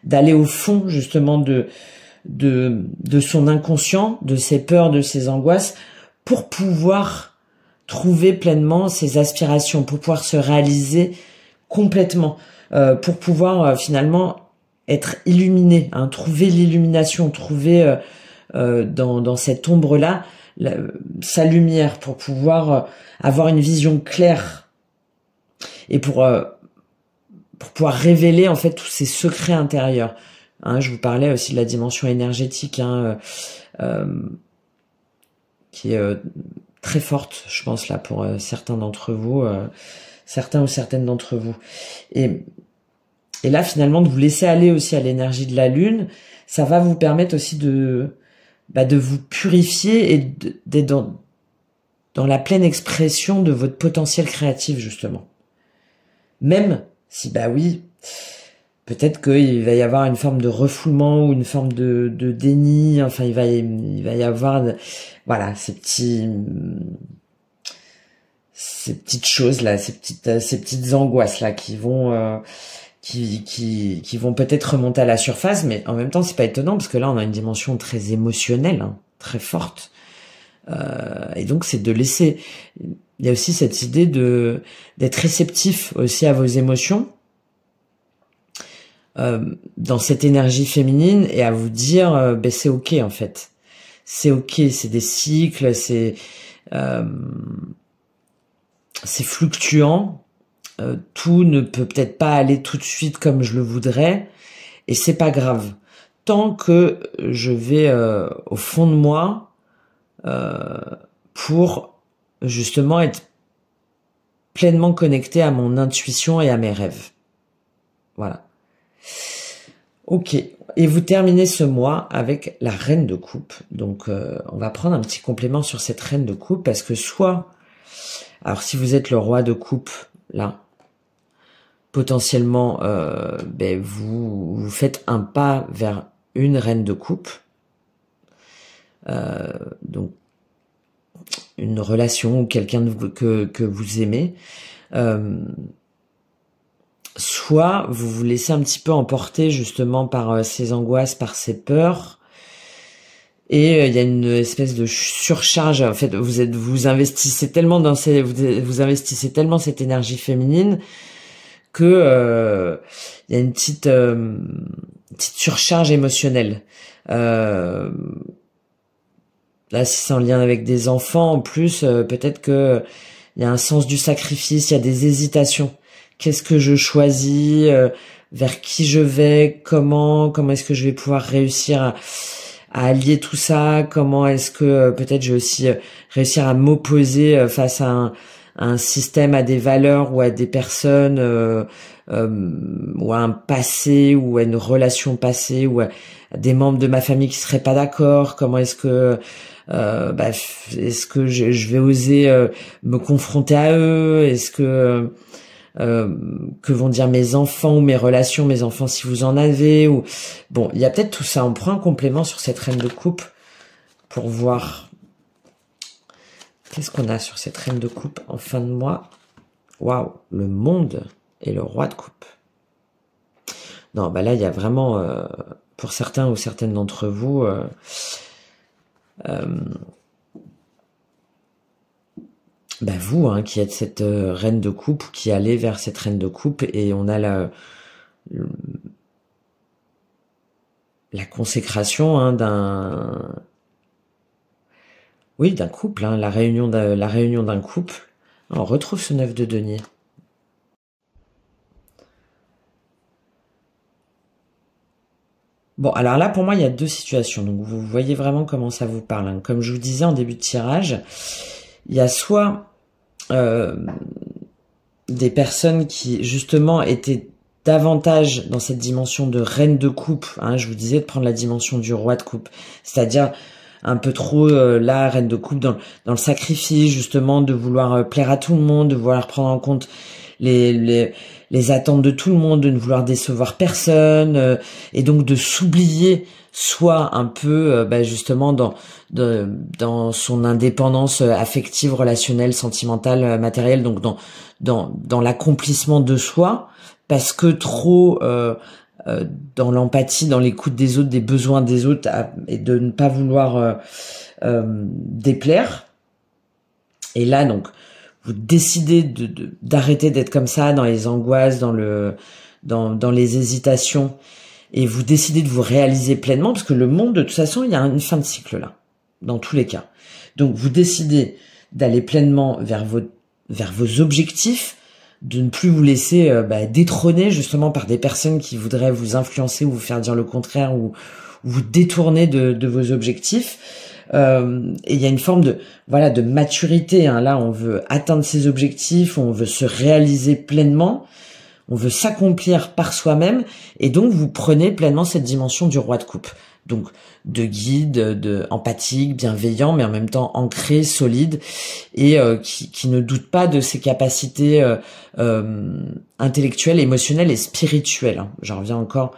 d'aller au fond justement de son inconscient, de ses peurs, de ses angoisses, pour pouvoir trouver pleinement ses aspirations, pour pouvoir se réaliser complètement, pour pouvoir finalement être illuminé, trouver l'illumination, trouver dans cette ombre-là sa lumière, pour pouvoir avoir une vision claire, et pour pouvoir révéler en fait tous ces secrets intérieurs. Je vous parlais aussi de la dimension énergétique qui est très forte, je pense là, pour certains d'entre vous, certains ou certaines d'entre vous. Et là finalement, de vous laisser aller aussi à l'énergie de la lune, ça va vous permettre aussi de vous purifier et d'être dans la pleine expression de votre potentiel créatif, justement. Même si, oui, peut-être qu'il va y avoir une forme de refoulement ou une forme de déni. Enfin, il va y avoir, voilà, ces ces petites choses là, ces petites angoisses là qui vont qui vont peut-être remonter à la surface, mais en même temps c'est pas étonnant parce que là on a une dimension très émotionnelle, hein, très forte, et donc c'est de laisser. Il y a aussi cette idée de d'être réceptif aussi à vos émotions, dans cette énergie féminine, et à vous dire ben c'est ok en fait, c'est ok, c'est des cycles, c'est fluctuant. Tout ne peut peut-être pas aller tout de suite comme je le voudrais, et c'est pas grave tant que je vais au fond de moi pour justement être pleinement connecté à mon intuition et à mes rêves. Voilà. Ok. Et vous terminez ce mois avec la reine de coupe. Donc on va prendre un petit complément sur cette reine de coupe, parce que soit, alors si vous êtes le roi de coupe là, potentiellement ben vous faites un pas vers une reine de coupe, donc une relation ou quelqu'un que vous aimez, soit vous vous laissez un petit peu emporter justement par ces angoisses, par ces peurs, et il y a une espèce de surcharge. En fait, vous investissez tellement dans vous investissez tellement cette énergie féminine que il y a une petite surcharge émotionnelle. Là, si c'est en lien avec des enfants, en plus, peut-être que il y a un sens du sacrifice, il y a des hésitations. Qu'est-ce que je choisis, vers qui je vais, comment est-ce que je vais pouvoir réussir à allier tout ça, comment est-ce que peut-être je vais aussi réussir à m'opposer face à un système, à des valeurs ou à des personnes, ou à un passé, ou à une relation passée, ou à des membres de ma famille qui seraient pas d'accord. Comment est-ce que est-ce que je vais oser me confronter à eux? Est-ce que vont dire mes enfants ou mes relations, mes enfants si vous en avez, ou bon, il y a peut-être tout ça. On prend un complément sur cette reine de coupe pour voir qu'est-ce qu'on a sur cette reine de coupe en fin de mois. Waouh, le monde et le roi de coupe. Non, bah là il y a vraiment pour certains ou certaines d'entre vous bah vous qui êtes cette reine de coupe, ou qui allez vers cette reine de coupe, et on a la consécration d'un couple, la réunion d'un couple. On retrouve ce 9 de denier. Bon, alors là, pour moi, il y a deux situations. Donc, vous voyez vraiment comment ça vous parle, hein. Comme je vous disais en début de tirage, il y a soit des personnes qui, justement, étaient davantage dans cette dimension de reine de coupe, hein, je vous disais de prendre la dimension du roi de coupe, c'est-à-dire un peu trop la reine de coupe dans le sacrifice, justement, de vouloir plaire à tout le monde, de vouloir prendre en compte les attentes de tout le monde, de ne vouloir décevoir personne, et donc de s'oublier soit un peu justement dans son indépendance affective, relationnelle, sentimentale, matérielle, donc dans l'accomplissement de soi, parce que trop dans l'empathie, dans l'écoute des autres, des besoins des autres, et de ne pas vouloir déplaire. Et là, donc, vous décidez d'arrêter d'être comme ça, dans les angoisses, dans les hésitations, et vous décidez de vous réaliser pleinement, parce que le monde, de toute façon, il y a une fin de cycle là, dans tous les cas. Donc, vous décidez d'aller pleinement vers vos objectifs, de ne plus vous laisser détrôner justement par des personnes qui voudraient vous influencer ou vous faire dire le contraire, ou vous détourner de vos objectifs. Et il y a une forme de maturité, hein. Là, on veut atteindre ses objectifs, on veut se réaliser pleinement, on veut s'accomplir par soi-même, et donc vous prenez pleinement cette dimension du roi de coupe. Donc de guide, de empathique, bienveillant, mais en même temps ancré, solide, et qui ne doute pas de ses capacités intellectuelles, émotionnelles et spirituelles, hein. J'en reviens encore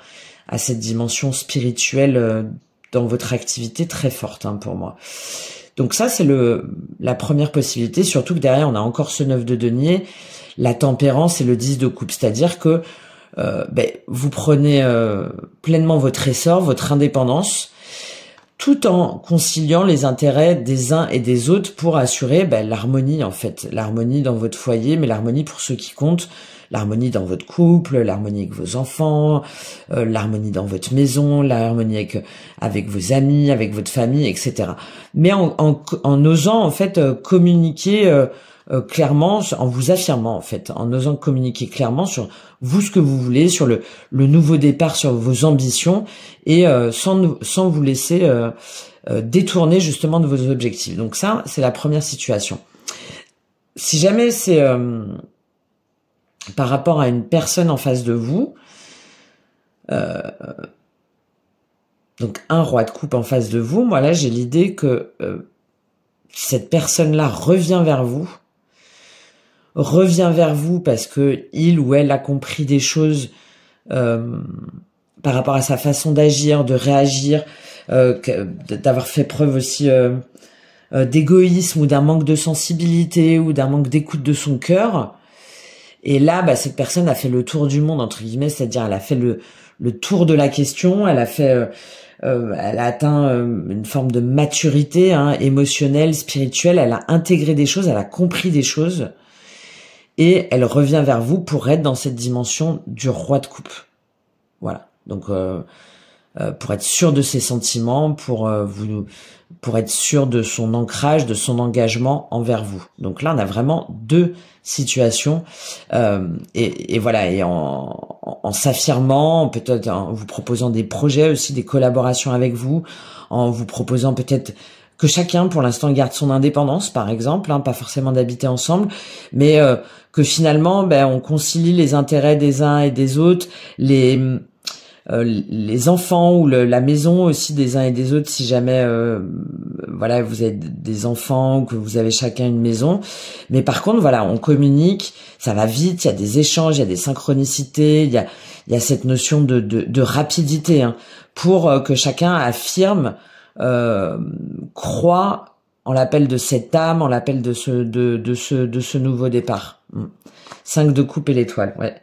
à cette dimension spirituelle dans votre activité très forte, hein, pour moi. Donc ça, c'est la première possibilité, surtout que derrière, on a encore ce 9 de denier, la tempérance et le 10 de coupe. C'est-à-dire que vous prenez pleinement votre essor, votre indépendance, tout en conciliant les intérêts des uns et des autres pour assurer l'harmonie, en fait. L'harmonie dans votre foyer, mais l'harmonie pour ceux qui comptent, l'harmonie dans votre couple, l'harmonie avec vos enfants, l'harmonie dans votre maison, l'harmonie avec vos amis, avec votre famille, etc. Mais en osant, en fait, communiquer clairement, en vous affirmant, en fait, en osant communiquer clairement sur vous ce que vous voulez, sur le nouveau départ, sur vos ambitions, et sans vous laisser détourner justement de vos objectifs. Donc ça, c'est la première situation. Si jamais c'est par rapport à une personne en face de vous, donc un roi de coupe en face de vous, moi là j'ai l'idée que cette personne-là revient vers vous parce que il ou elle a compris des choses par rapport à sa façon d'agir, de réagir, d'avoir fait preuve aussi d'égoïsme ou d'un manque de sensibilité ou d'un manque d'écoute de son cœur. Et là, cette personne a fait le tour du monde, entre guillemets, c'est-à-dire elle a fait le tour de la question, elle a atteint une forme de maturité émotionnelle, spirituelle, elle a intégré des choses, elle a compris des choses, et elle revient vers vous pour être dans cette dimension du roi de coupe. Voilà. Donc pour être sûr de ses sentiments, pour être sûr de son ancrage, de son engagement envers vous. Donc là, on a vraiment deux situations, et voilà, et en s'affirmant, peut-être en vous proposant des projets aussi, des collaborations avec vous, en vous proposant peut-être que chacun, pour l'instant, garde son indépendance, par exemple, pas forcément d'habiter ensemble, mais que finalement, on concilie les intérêts des uns et des autres, les enfants ou la maison aussi des uns et des autres, si jamais voilà, vous avez des enfants ou que vous avez chacun une maison. Mais par contre, voilà, on communique, ça va vite, il y a des échanges, il y a des synchronicités, il y a cette notion de rapidité, pour que chacun affirme, croit en l'appel de cette âme, en l'appel de ce nouveau départ. 5 de coupe et l'étoile, ouais.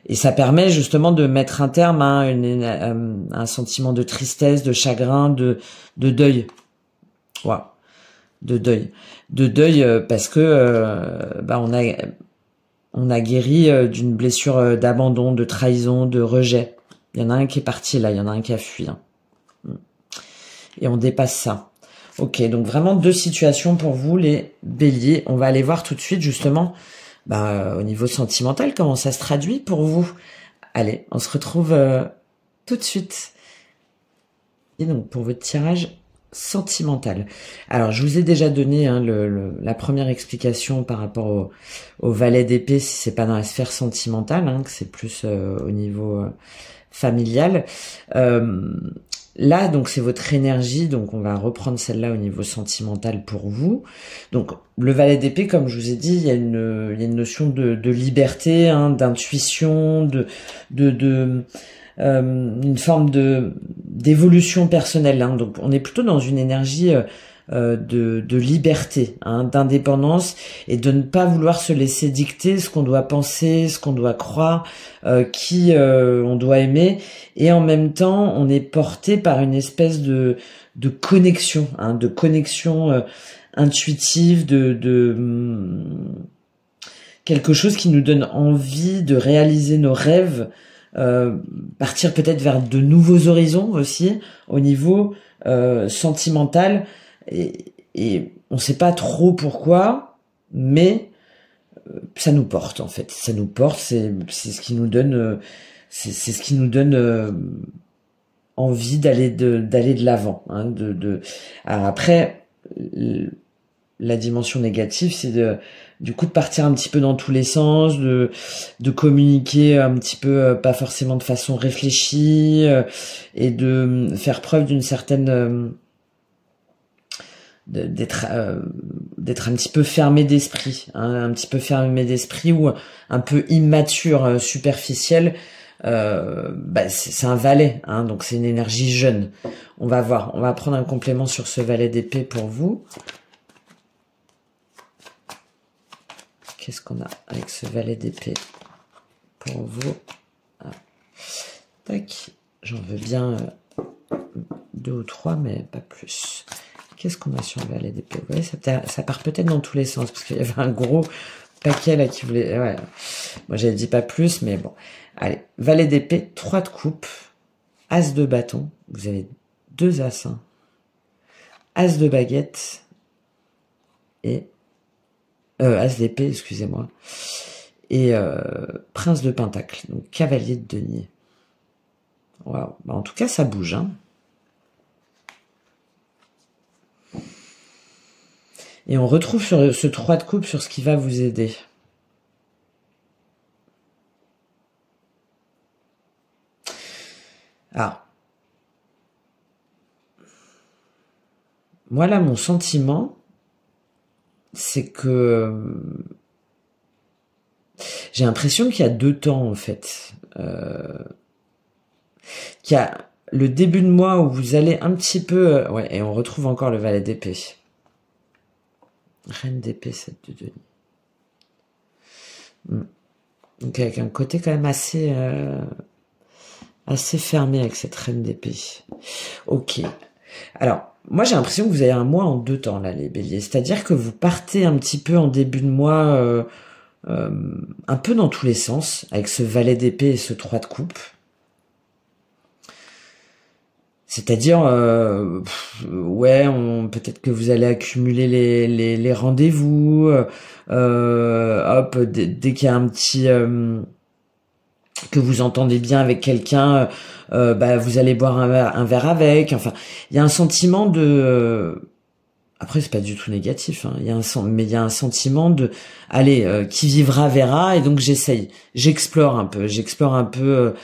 Et ça permet justement de mettre un terme à un sentiment de tristesse, de chagrin, de deuil. Wow. De deuil parce que on a guéri d'une blessure d'abandon, de trahison, de rejet. Il y en a un qui est parti là, il y en a un qui a fui. Et on dépasse ça. Ok, donc vraiment deux situations pour vous les béliers. On va aller voir tout de suite justement au niveau sentimental, comment ça se traduit pour vous. Allez, on se retrouve tout de suite. Et donc, pour votre tirage sentimental. Alors, je vous ai déjà donné la première explication par rapport au valet d'épée, si c'est pas dans la sphère sentimentale, que c'est plus au niveau familial. Là, donc, c'est votre énergie, donc on va reprendre celle-là au niveau sentimental pour vous. Donc, le valet d'épée, comme je vous ai dit, il y a une notion de liberté, d'intuition, une forme d'évolution personnelle. Donc, on est plutôt dans une énergie de liberté, d'indépendance, et de ne pas vouloir se laisser dicter ce qu'on doit penser, ce qu'on doit croire, qui on doit aimer, et en même temps on est porté par une espèce de connexion, de connexion intuitive, de quelque chose qui nous donne envie de réaliser nos rêves, partir peut-être vers de nouveaux horizons aussi au niveau sentimental. Et on sait pas trop pourquoi, mais ça nous porte en fait. Ça nous porte, c'est ce qui nous donne, c'est ce qui nous donne envie d'aller de l'avant. Alors après, la dimension négative, c'est du coup de partir un petit peu dans tous les sens, de communiquer un petit peu pas forcément de façon réfléchie, et de faire preuve d'une certaine d'être un petit peu fermé d'esprit, un petit peu fermé d'esprit, ou un peu immature, superficiel, bah, c'est un valet, hein, donc c'est une énergie jeune. On va voir, on va prendre un complément sur ce valet d'épée pour vous. Qu'est-ce qu'on a avec ce valet d'épée pour vous? Ah. Tac, j'en veux bien 2 ou 3, mais pas plus. Qu'est-ce qu'on a sur le valet d'épée? Vous voyez, ça part peut-être dans tous les sens, parce qu'il y avait un gros paquet là qui voulait... Ouais. Moi, j'avais dit pas plus, mais bon. Allez, valet d'épée, 3 de coupe, as de bâton. Vous avez 2 as, hein. As de baguette et... as d'épée, excusez-moi. Et prince de pentacle, donc cavalier de denier. Waouh. Bah, en tout cas, ça bouge, hein. Et on retrouve sur ce 3 de coupe sur ce qui va vous aider. Alors, moi là, mon sentiment, c'est que j'ai l'impression qu'il y a 2 temps, en fait. Qu'il y a le début de mois où vous allez un petit peu... ouais, et on retrouve encore le valet d'épée. Reine d'épée, 7 de denier. Donc avec un côté quand même assez fermé avec cette reine d'épée. Ok. Alors, moi j'ai l'impression que vous avez un mois en 2 temps là, les béliers. C'est-à-dire que vous partez un petit peu en début de mois un peu dans tous les sens, avec ce valet d'épée et ce 3 de coupe. C'est-à-dire, ouais, peut-être que vous allez accumuler les rendez-vous, hop, dès qu'il y a un petit... que vous entendez bien avec quelqu'un, bah, vous allez boire un verre avec, enfin, il y a un sentiment de... après, c'est pas du tout négatif, hein, mais il y a un sentiment de... allez, qui vivra verra, et donc j'explore un peu...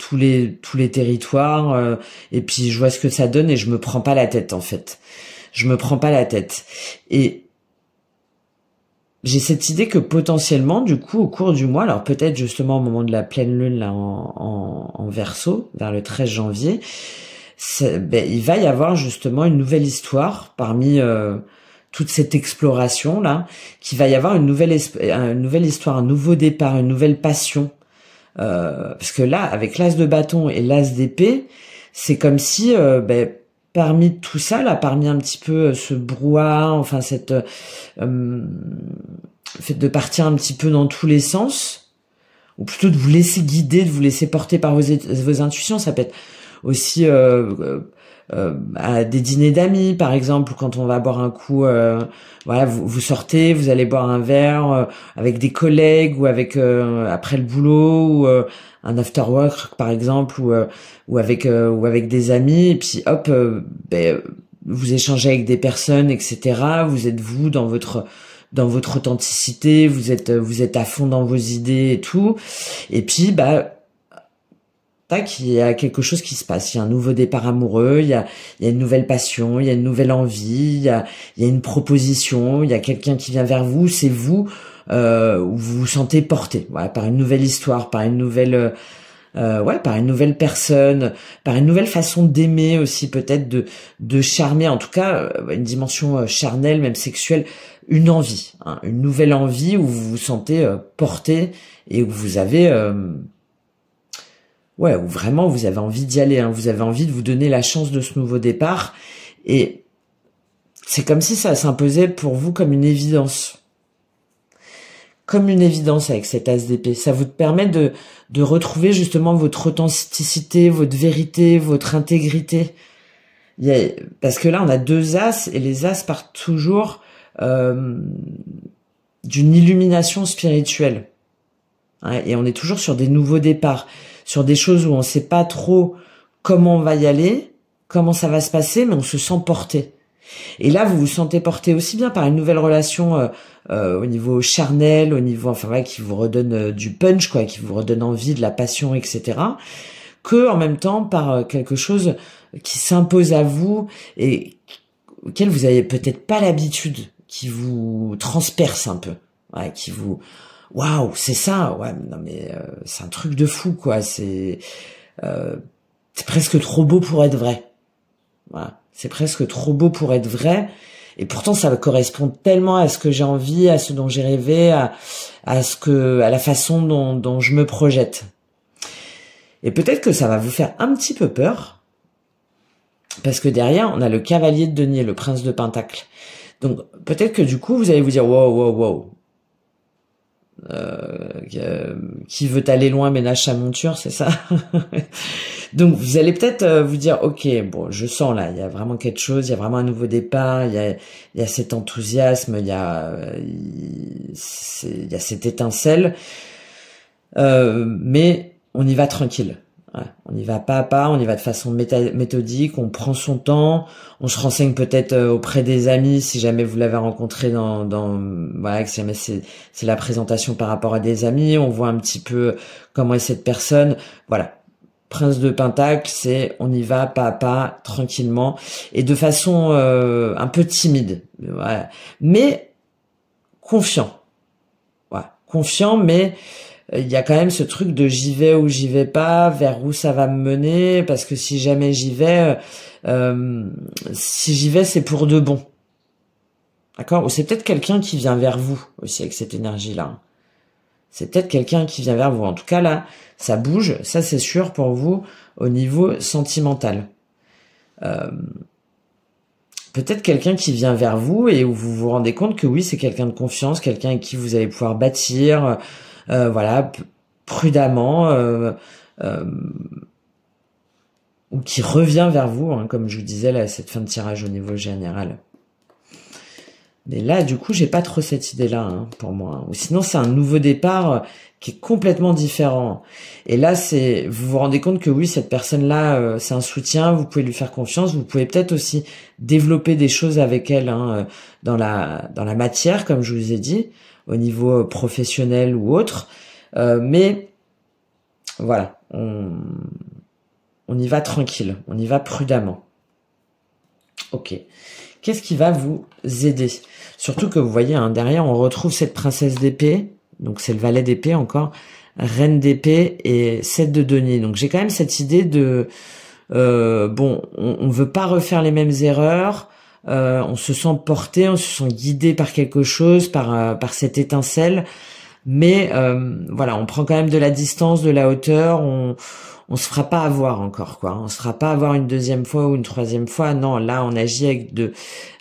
tous les territoires, et puis je vois ce que ça donne et je me prends pas la tête, en fait. Je me prends pas la tête. Et j'ai cette idée que potentiellement, du coup, au cours du mois, alors peut-être justement au moment de la pleine lune là en Verseau, vers le 13 janvier, il va y avoir justement une nouvelle histoire parmi toute cette exploration là, qu'il va y avoir une nouvelle histoire, un nouveau départ, une nouvelle passion. Parce que là, avec l'as de bâton et l'as d'épée, c'est comme si, parmi tout ça, là, parmi un petit peu ce brouhaha, enfin cette fait de partir un petit peu dans tous les sens, ou plutôt de vous laisser guider, de vous laisser porter par vos intuitions. Ça peut être aussi à des dîners d'amis, par exemple, quand on va boire un coup, voilà, vous sortez, vous allez boire un verre avec des collègues ou avec après le boulot ou un after work, par exemple, ou avec des amis, et puis hop, vous échangez avec des personnes, etc. Vous êtes vous dans votre authenticité, vous êtes à fond dans vos idées et tout, et puis tac, il y a quelque chose qui se passe, il y a un nouveau départ amoureux, il y a une nouvelle passion, il y a une nouvelle envie, il y a une proposition, il y a quelqu'un qui vient vers vous, c'est vous, où vous vous sentez porté, voilà, par une nouvelle histoire, par une nouvelle par une nouvelle personne, par une nouvelle façon d'aimer aussi, peut-être de charmer, en tout cas une dimension charnelle, même sexuelle, une envie, hein, une nouvelle envie où vous vous sentez porté et où vous avez ouais, où vraiment vous avez envie d'y aller, hein, vous avez envie de vous donner la chance de ce nouveau départ, et c'est comme si ça s'imposait pour vous comme une évidence. Comme une évidence avec cet as d'épée. Ça vous permet de retrouver justement votre authenticité, votre vérité, votre intégrité. Parce que là, on a 2 as, et les as partent toujours d'une illumination spirituelle. Hein, et on est toujours sur des nouveaux départs, sur des choses où on ne sait pas trop comment on va y aller, comment ça va se passer, mais on se sent porté. Et là, vous vous sentez porté aussi bien par une nouvelle relation au niveau charnel, au niveau, enfin ouais, qui vous redonne du punch, quoi, qui vous redonne envie, de la passion, etc., que en même temps par quelque chose qui s'impose à vous et auquel vous avez peut-être pas l'habitude, qui vous transperce un peu, ouais, qui vous waouh, c'est ça, ouais, non mais c'est un truc de fou, quoi. C'est presque trop beau pour être vrai. Voilà, c'est presque trop beau pour être vrai. Et pourtant, ça correspond tellement à ce que j'ai envie, à ce dont j'ai rêvé, à la façon dont je me projette. Et peut-être que ça va vous faire un petit peu peur, parce que derrière, on a le cavalier de denier, le prince de Pentacle. Donc, peut-être que du coup, vous allez vous dire, wow, wow, wow. Qui veut aller loin ménage sa monture, c'est ça. Donc vous allez peut-être vous dire, ok, bon, je sens là, il y a vraiment quelque chose, il y a vraiment un nouveau départ, il y a cet enthousiasme, il y a cette étincelle, mais on y va tranquille. Ouais, on y va pas à pas, on y va de façon méthodique, on prend son temps, on se renseigne peut-être auprès des amis si jamais vous l'avez rencontré voilà, si jamais c'est la présentation par rapport à des amis, on voit un petit peu comment est cette personne. Voilà. Prince de Pentacle, c'est on y va pas à pas, tranquillement et de façon un peu timide. Voilà. Mais confiant. Voilà. Confiant, mais il y a quand même ce truc de j'y vais ou j'y vais pas, vers où ça va me mener, parce que si jamais j'y vais, si j'y vais, c'est pour de bon. D'accord? Ou c'est peut-être quelqu'un qui vient vers vous aussi avec cette énergie-là. C'est peut-être quelqu'un qui vient vers vous. En tout cas, là, ça bouge, ça c'est sûr pour vous au niveau sentimental. Peut-être quelqu'un qui vient vers vous et où vous vous rendez compte que oui, c'est quelqu'un de confiance, quelqu'un avec qui vous allez pouvoir bâtir, voilà, prudemment, ou qui revient vers vous, hein, comme je vous disais là, cette fin de tirage au niveau général. Mais là, du coup, j'ai pas trop cette idée-là, hein, pour moi. Ou sinon, c'est un nouveau départ qui est complètement différent. Et là, vous vous rendez compte que oui, cette personne-là, c'est un soutien, vous pouvez lui faire confiance, vous pouvez peut-être aussi développer des choses avec elle, hein, dans la matière, comme je vous ai dit, au niveau professionnel ou autre. Mais voilà, on y va tranquille, on y va prudemment. Ok. Qu'est-ce qui va vous aider? Surtout que vous voyez, hein, derrière, on retrouve cette princesse d'épée. Donc, c'est le valet d'épée encore. Reine d'épée et 7 de denier. Donc, j'ai quand même cette idée de... bon, on veut pas refaire les mêmes erreurs. On se sent porté, on se sent guidé par quelque chose, par cette étincelle. Mais voilà, on prend quand même de la distance, de la hauteur. On se fera pas avoir encore, quoi. On se fera pas avoir une deuxième fois ou une troisième fois. Non, là, on agit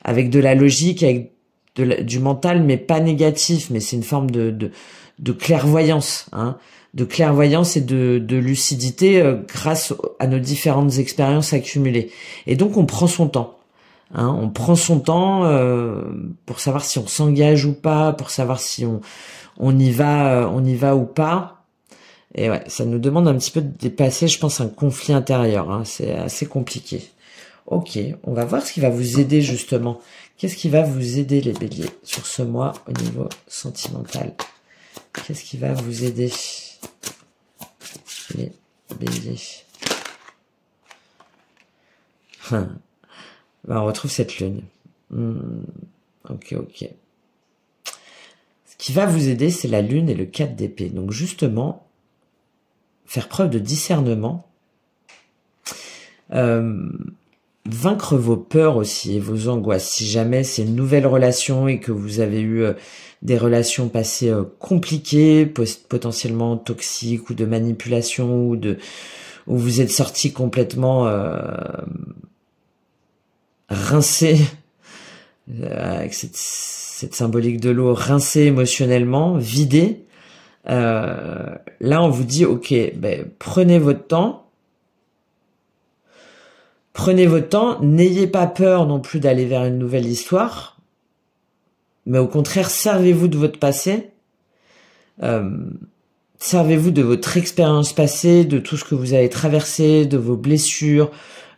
avec de la logique, avec du mental, mais pas négatif. Mais c'est une forme de clairvoyance, hein, de clairvoyance et de lucidité grâce à nos différentes expériences accumulées. Et donc, on prend son temps. Hein, on prend son temps pour savoir si on s'engage ou pas, pour savoir si on y va ou pas. Et ouais, ça nous demande un petit peu de dépasser, je pense, un conflit intérieur. Hein. C'est assez compliqué. Ok, on va voir ce qui va vous aider justement. Qu'est-ce qui va vous aider les béliers sur ce mois au niveau sentimental? Qu'est-ce qui va vous aider les béliers? On retrouve cette lune. Ok. Ce qui va vous aider, c'est la lune et le 4 d'épée. Donc justement, faire preuve de discernement, vaincre vos peurs aussi et vos angoisses. Si jamais c'est une nouvelle relation et que vous avez eu des relations passées compliquées, potentiellement toxiques ou de manipulation ou où vous êtes sorti complètement rincé, avec cette symbolique de l'eau, rincé émotionnellement, vidé. Là, on vous dit, ok, prenez votre temps. Prenez votre temps. N'ayez pas peur non plus d'aller vers une nouvelle histoire. Mais au contraire, servez-vous de votre passé. Servez-vous de votre expérience passée, de tout ce que vous avez traversé, de vos blessures,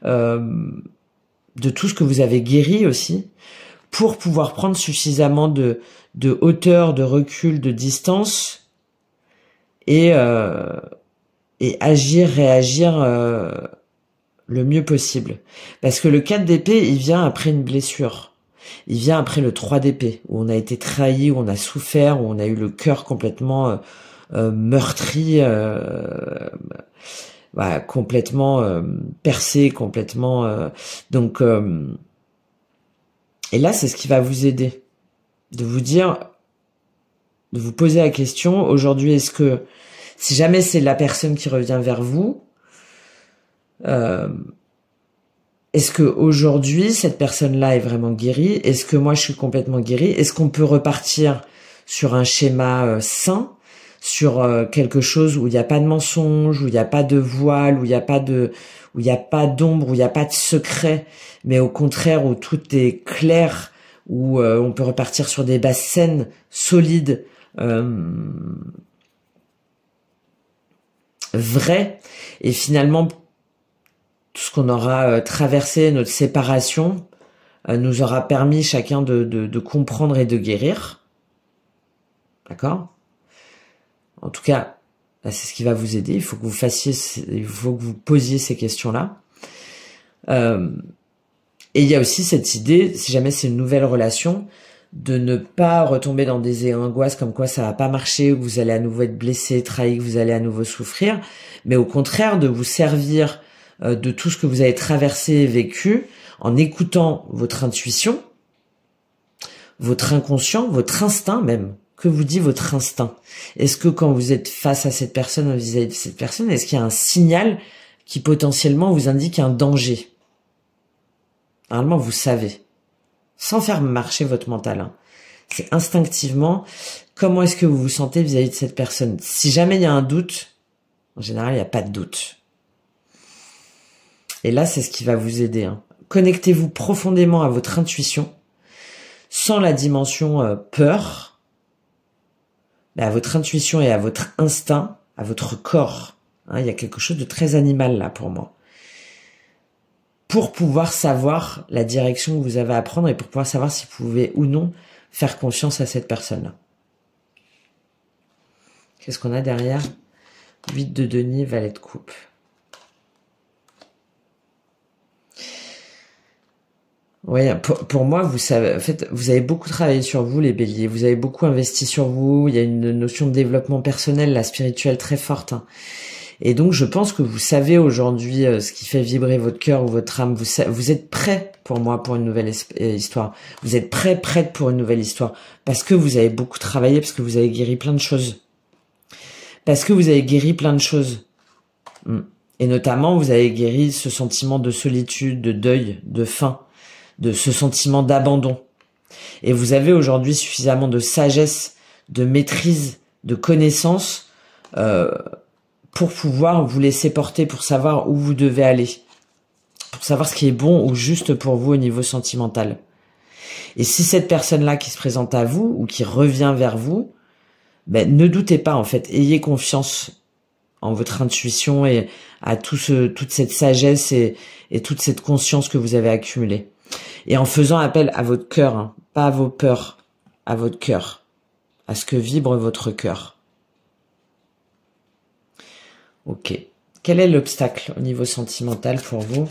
de tout ce que vous avez guéri aussi, pour pouvoir prendre suffisamment de hauteur, de recul, de distance, et agir, réagir le mieux possible. Parce que le 4 d'épée, il vient après une blessure. il vient après le 3 d'épée, où on a été trahi, où on a souffert, où on a eu le cœur complètement meurtri, voilà, complètement percé, complètement... donc, et là, c'est ce qui va vous aider, de vous dire, de vous poser la question, aujourd'hui, est-ce que, si jamais c'est la personne qui revient vers vous, est-ce que aujourd'hui cette personne-là est vraiment guérie? Est-ce que moi je suis complètement guérie? Est-ce qu'on peut repartir sur un schéma sain, sur quelque chose où il n'y a pas de mensonge, où il n'y a pas de voile, où il n'y a pas de, où il n'y a pas d'ombre, où il n'y a pas de secret, mais au contraire où tout est clair, où on peut repartir sur des bases saines, solides, vraies, et finalement tout ce qu'on aura traversé, notre séparation, nous aura permis chacun de comprendre et de guérir. D'accord? En tout cas, c'est ce qui va vous aider. Il faut que vous posiez ces questions-là. Et il y a aussi cette idée, si jamais c'est une nouvelle relation, de ne pas retomber dans des angoisses comme quoi ça va pas marcher, ou que vous allez à nouveau être blessé, trahi, que vous allez à nouveau souffrir, mais au contraire de vous servir de tout ce que vous avez traversé et vécu, en écoutant votre intuition, votre inconscient, votre instinct même. Que vous dit votre instinct? Est-ce que quand vous êtes face à cette personne, vis-à-vis de cette personne, est-ce qu'il y a un signal qui potentiellement vous indique un danger? Normalement, vous savez. Sans faire marcher votre mental. Hein. C'est instinctivement, comment est-ce que vous vous sentez vis-à-vis de cette personne? Si jamais il y a un doute, en général, il n'y a pas de doute. Et là, c'est ce qui va vous aider. Hein. Connectez-vous profondément à votre intuition, sans la dimension peur, mais à votre intuition et à votre instinct, à votre corps. Hein, il y a quelque chose de très animal là pour moi. Pour pouvoir savoir la direction que vous avez à prendre et pour pouvoir savoir si vous pouvez ou non faire confiance à cette personne-là. Qu'est-ce qu'on a derrière? 8 de denier, valet de coupe. Oui, pour moi, vous savez, en fait, vous avez beaucoup travaillé sur vous, les béliers. Vous avez beaucoup investi sur vous. Il y a une notion de développement personnel, la spirituelle très forte. Hein. Et donc, je pense que vous savez aujourd'hui ce qui fait vibrer votre cœur ou votre âme. Vous êtes prêt pour moi pour une nouvelle histoire. Vous êtes prête pour une nouvelle histoire. Parce que vous avez beaucoup travaillé, parce que vous avez guéri plein de choses. Parce que vous avez guéri plein de choses. Et notamment, vous avez guéri ce sentiment de solitude, de deuil, de faim, de ce sentiment d'abandon. Et vous avez aujourd'hui suffisamment de sagesse, de maîtrise, de connaissance pour pouvoir vous laisser porter, pour savoir où vous devez aller, pour savoir ce qui est bon ou juste pour vous au niveau sentimental. Et si cette personne-là qui se présente à vous ou qui revient vers vous, ben, ne doutez pas en fait, ayez confiance en votre intuition et à toute cette sagesse et toute cette conscience que vous avez accumulée. Et en faisant appel à votre cœur, hein, pas à vos peurs, à votre cœur, à ce que vibre votre cœur. Ok. Quel est l'obstacle au niveau sentimental pour vous?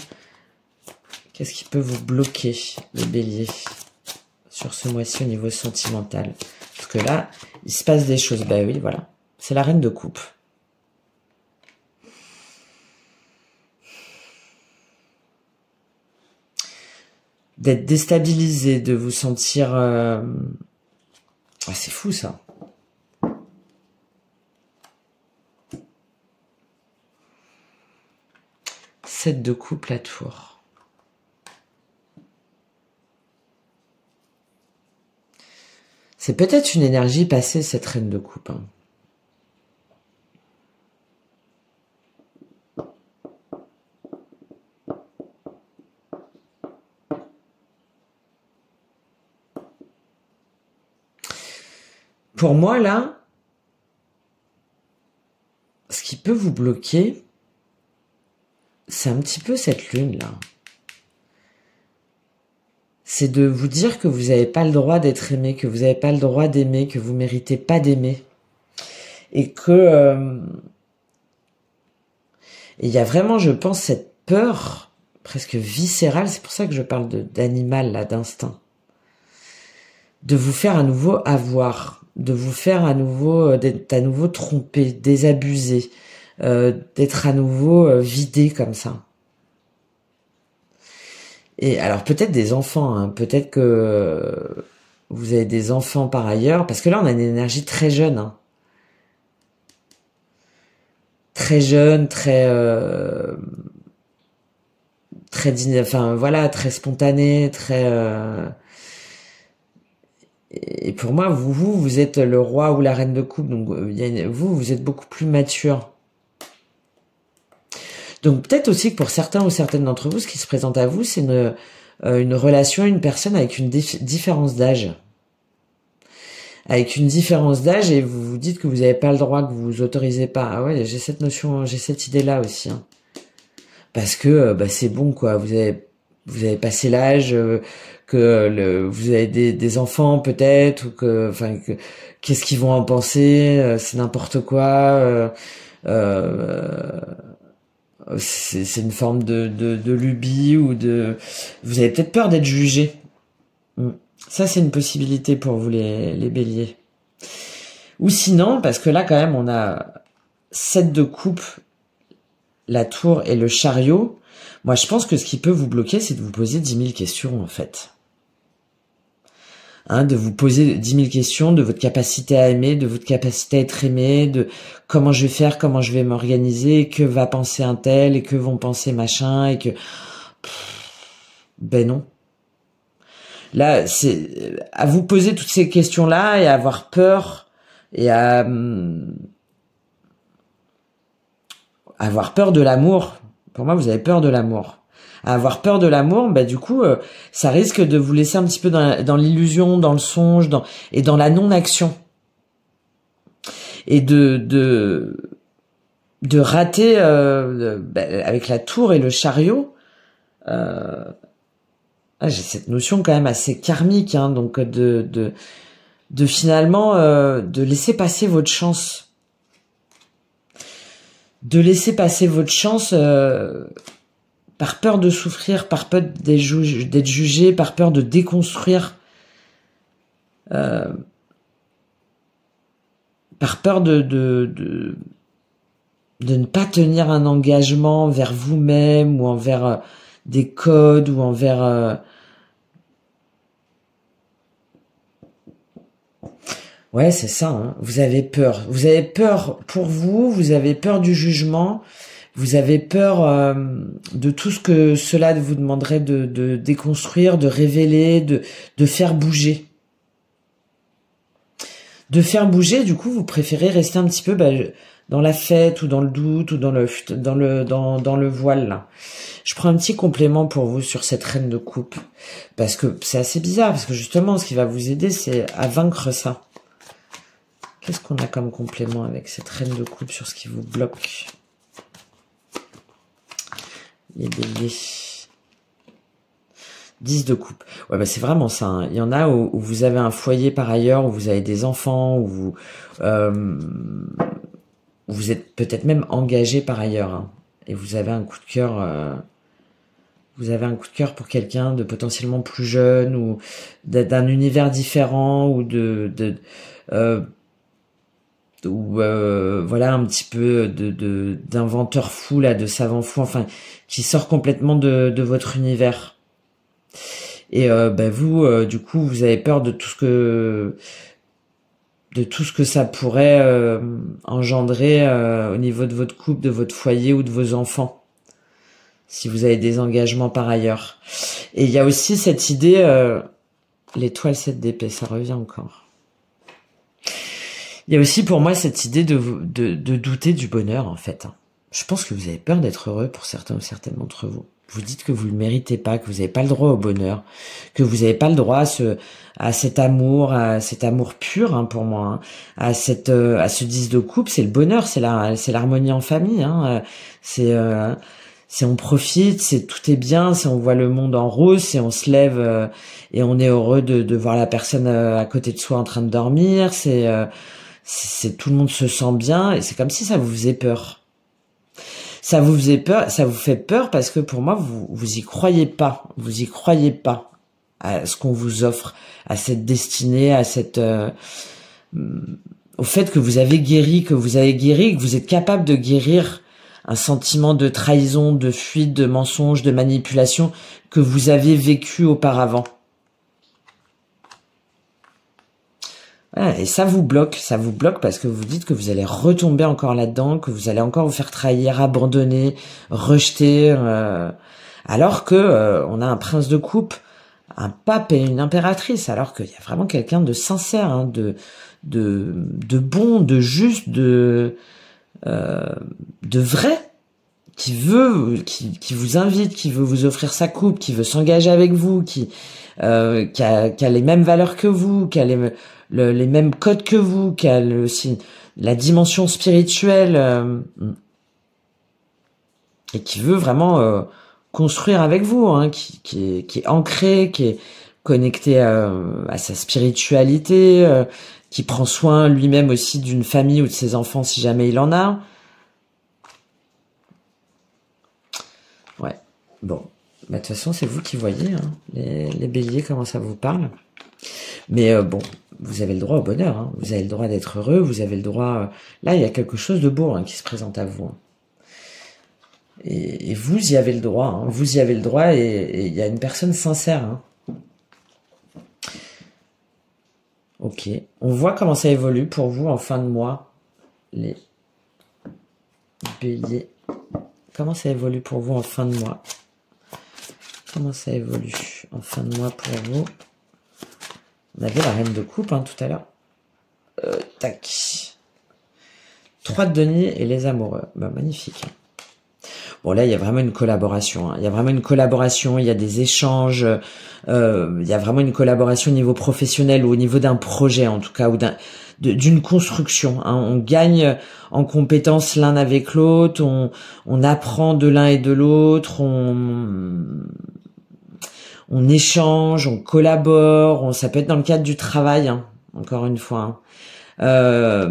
Qu'est-ce qui peut vous bloquer, les béliers, sur ce mois-ci au niveau sentimental? Parce que là, il se passe des choses. Ben oui, voilà. C'est la reine de coupe. D'être déstabilisé, de vous sentir... Ah, c'est fou, ça. Sept de coupe, la tour. C'est peut-être une énergie passée, cette reine de coupe. Hein. Pour moi, là, ce qui peut vous bloquer, c'est un petit peu cette lune-là. C'est de vous dire que vous n'avez pas le droit d'être aimé, que vous n'avez pas le droit d'aimer, que vous méritez pas d'aimer. Et que... il y a vraiment, je pense, cette peur presque viscérale, c'est pour ça que je parle d'animal, là, d'instinct. de vous faire à nouveau avoir, de vous faire à nouveau, d'être à nouveau trompé, désabusé, d'être à nouveau vidé comme ça. Et alors peut-être des enfants, hein, peut-être que vous avez des enfants par ailleurs, parce que là on a une énergie très jeune, hein. Très jeune, enfin voilà, très spontané, très. Et pour moi, vous êtes le roi ou la reine de coupe, donc vous êtes beaucoup plus mature. Donc peut-être aussi que pour certains ou certaines d'entre vous, ce qui se présente à vous, c'est une relation, une personne avec une différence d'âge. Avec une différence d'âge, et vous vous dites que vous n'avez pas le droit, que vous vous autorisez pas. Ah ouais, j'ai cette notion, j'ai cette idée-là aussi. Hein. Parce que c'est bon, quoi. Vous avez passé l'âge, vous avez des enfants peut-être, ou qu'est-ce qu'ils vont en penser, c'est n'importe quoi. C'est une forme de lubie ou vous avez peut-être peur d'être jugé. Ça, c'est une possibilité pour vous les béliers. Ou sinon, parce que là quand même on a 7 de coupe, la tour et le chariot. Moi je pense que ce qui peut vous bloquer, c'est de vous poser 10 000 questions en fait. Hein, de vous poser 10 000 questions de votre capacité à aimer, de votre capacité à être aimé, de comment je vais faire, comment je vais m'organiser, que va penser un tel et que vont penser machin et que... Ben non. Là, c'est à vous poser toutes ces questions-là et à avoir peur et à avoir peur de l'amour. Pour moi, vous avez peur de l'amour. À avoir peur de l'amour, du coup, ça risque de vous laisser un petit peu dans l'illusion, dans le songe, et dans la non-action. Et de rater avec la tour et le chariot. J'ai cette notion quand même assez karmique, hein, donc de finalement de laisser passer votre chance. De laisser passer votre chance par peur de souffrir, par peur d'être jugé, par peur de déconstruire, par peur de ne pas tenir un engagement vers vous-même ou envers des codes ou envers... Ouais, c'est ça, hein. Vous avez peur. Vous avez peur pour vous avez peur du jugement, vous avez peur de tout ce que cela vous demanderait de déconstruire, de révéler, de faire bouger. De faire bouger, du coup, vous préférez rester un petit peu dans la fête ou dans le doute ou dans le voile, là. Je prends un petit complément pour vous sur cette reine de coupe, parce que c'est assez bizarre, parce que justement, ce qui va vous aider, c'est à vaincre ça. Qu'est-ce qu'on a comme complément avec cette reine de coupe sur ce qui vous bloque? Les béliers. 10 de coupe. Ouais, c'est vraiment ça. Hein. Il y en a où vous avez un foyer par ailleurs, où vous avez des enfants, où vous êtes peut-être même engagé par ailleurs. Hein, et vous avez un coup de cœur... vous avez un coup de cœur pour quelqu'un de potentiellement plus jeune ou d'un univers différent ou voilà un petit peu d'inventeur fou là, de savant fou, enfin qui sort complètement de votre univers. Et vous du coup vous avez peur de tout ce que ça pourrait engendrer au niveau de votre couple, de votre foyer ou de vos enfants, si vous avez des engagements par ailleurs. Et il y a aussi cette idée, l'étoile 7 d'épée, ça revient encore. Il y a aussi pour moi cette idée de douter du bonheur, en fait. Je pense que vous avez peur d'être heureux pour certains ou certaines d'entre vous. Vous dites que vous le méritez pas, que vous n'avez pas le droit au bonheur, que vous n'avez pas le droit à cet amour pur, hein, pour moi, hein, à ce 10 de coupe. C'est le bonheur, c'est l'harmonie en famille, hein, c'est on profite, c'est tout est bien, c'est on voit le monde en rose, c'est on se lève et on est heureux de voir la personne à côté de soi en train de dormir, c'est tout le monde se sent bien et c'est comme si ça vous faisait peur. Ça vous faisait peur, ça vous fait peur parce que pour moi vous y croyez pas, à ce qu'on vous offre, à cette destinée, à cette au fait que vous avez guéri, que vous êtes capable de guérir un sentiment de trahison, de fuite, de mensonge, de manipulation que vous avez vécu auparavant. Voilà, et ça vous bloque parce que vous dites que vous allez retomber encore là-dedans, que vous allez encore vous faire trahir, abandonner, rejeter, alors que on a un prince de coupe, un pape et une impératrice, alors qu'il y a vraiment quelqu'un de sincère, hein, de bon, de juste, de vrai, qui vous invite, qui veut vous offrir sa coupe, qui veut s'engager avec vous, qui a les mêmes valeurs que vous, qui a les mêmes codes que vous, qui a aussi la dimension spirituelle, et qui veut vraiment construire avec vous, hein, qui est ancré, qui est connecté à sa spiritualité, qui prend soin lui-même aussi d'une famille ou de ses enfants si jamais il en a. Ouais, bon, bah, de toute façon c'est vous qui voyez, hein, les béliers, comment ça vous parle. Mais bon, vous avez le droit au bonheur, hein. Vous avez le droit d'être heureux, vous avez le droit... Là, il y a quelque chose de beau, hein, qui se présente à vous. Hein. Et vous y avez le droit, hein. Vous y avez le droit, et il y a une personne sincère. Hein. Ok, on voit comment ça évolue pour vous en fin de mois, les béliers. Comment ça évolue pour vous en fin de mois? Comment ça évolue en fin de mois pour vous? On avait la reine de coupe, hein, tout à l'heure. Tac. 3 de denier et les amoureux. Bah, magnifique. Bon, là, il y a vraiment une collaboration. Hein. Il y a vraiment une collaboration, il y a des échanges. Il y a vraiment une collaboration au niveau professionnel ou au niveau d'un projet, en tout cas, ou d'une construction. Hein. On gagne en compétences l'un avec l'autre. On apprend de l'un et de l'autre. On échange, on collabore, ça peut être dans le cadre du travail, hein, encore une fois. Hein.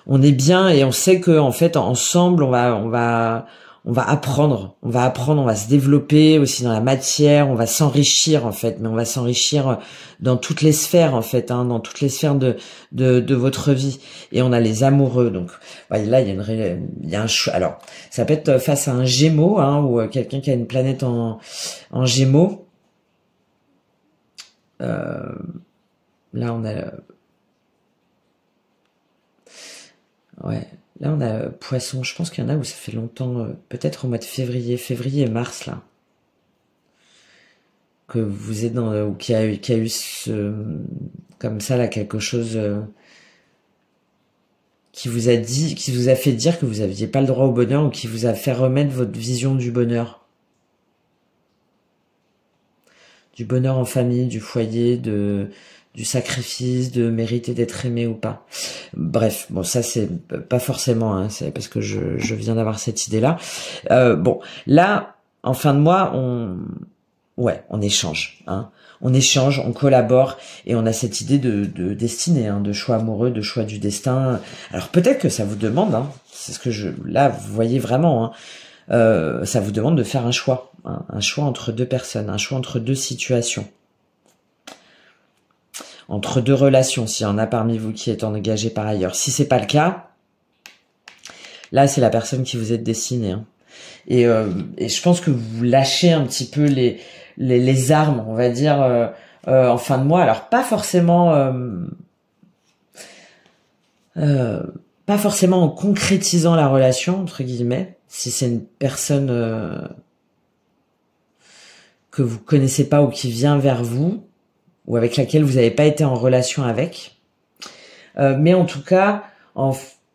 On est bien et on sait que en fait ensemble on va apprendre, on va se développer aussi dans la matière, on va s'enrichir en fait, mais on va s'enrichir dans toutes les sphères en fait, hein, dans toutes les sphères de votre vie. Et on a les amoureux, donc ouais, là il y a un choix. Alors ça peut être face à un Gémeaux, hein, ou quelqu'un qui a une planète en Gémeaux. Là on a ouais. Là, on a Poisson. Je pense qu'il y en a où ça fait longtemps, peut-être au mois de février et mars, là, que vous êtes dans, ou qu'il y a eu comme ça, là, quelque chose qui vous a dit, qui vous a fait dire que vous aviez pas le droit au bonheur ou qui vous a fait remettre votre vision du bonheur. Du bonheur en famille, du foyer, du sacrifice, de mériter d'être aimé ou pas. Bref, bon, ça c'est pas forcément, hein, c'est parce que je viens d'avoir cette idée-là. Bon, là, en fin de mois, on échange, hein. On échange, on collabore et on a cette idée de destinée, hein, de choix amoureux, de choix du destin. Alors peut-être que ça vous demande, hein, c'est ce que là, vous voyez vraiment, hein, ça vous demande de faire un choix, hein, un choix entre deux personnes, un choix entre deux situations. Entre deux relations, s'il y en a parmi vous qui est engagé par ailleurs. Si c'est pas le cas, là c'est la personne qui vous est destinée. Hein. Et je pense que vous lâchez un petit peu les armes, on va dire, en fin de mois. Alors pas forcément en concrétisant la relation entre guillemets. Si c'est une personne que vous connaissez pas ou qui vient vers vous, ou avec laquelle vous n'avez pas été en relation avec. Mais en tout cas, en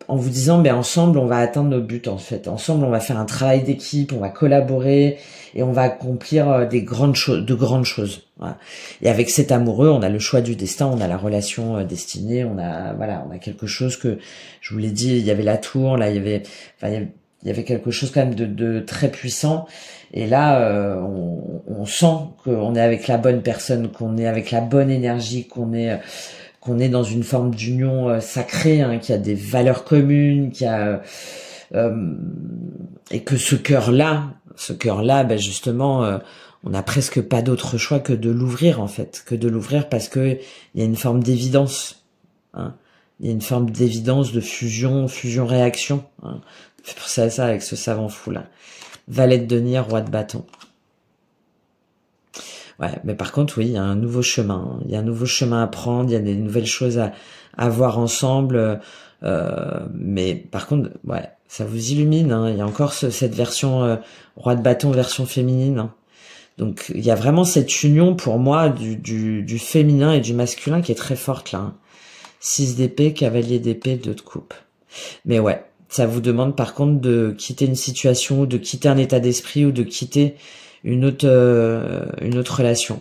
vous disant, ben ensemble, on va atteindre nos buts, en fait. Ensemble, on va faire un travail d'équipe, on va collaborer et on va accomplir de grandes choses. Voilà. Et avec cet amoureux, on a le choix du destin, on a la relation destinée, on a quelque chose que, je vous l'ai dit, il y avait la tour, là, il y avait quelque chose quand même de très puissant. Et là, on sent qu'on est avec la bonne personne, qu'on est avec la bonne énergie, qu'on est dans une forme d'union sacrée, hein, qui a des valeurs communes, et que ce cœur-là, ben justement, on n'a presque pas d'autre choix que de l'ouvrir en fait, que de l'ouvrir parce que il y a une forme d'évidence. Hein. Il y a une forme d'évidence de fusion-réaction. Hein. Fais penser à ça avec ce savant fou là. Valet de denier, roi de bâton. Ouais, mais par contre, oui, il y a un nouveau chemin. Hein. Il y a un nouveau chemin à prendre, il y a des nouvelles choses à voir ensemble. Mais par contre, ouais, ça vous illumine. Hein. Il y a encore cette version roi de bâton, version féminine. Hein. Donc, il y a vraiment cette union pour moi du féminin et du masculin qui est très forte là. Hein. 6 d'épée, cavalier d'épée, 2 de coupe. Mais ouais, ça vous demande par contre de quitter une situation, ou de quitter un état d'esprit ou de quitter une autre relation.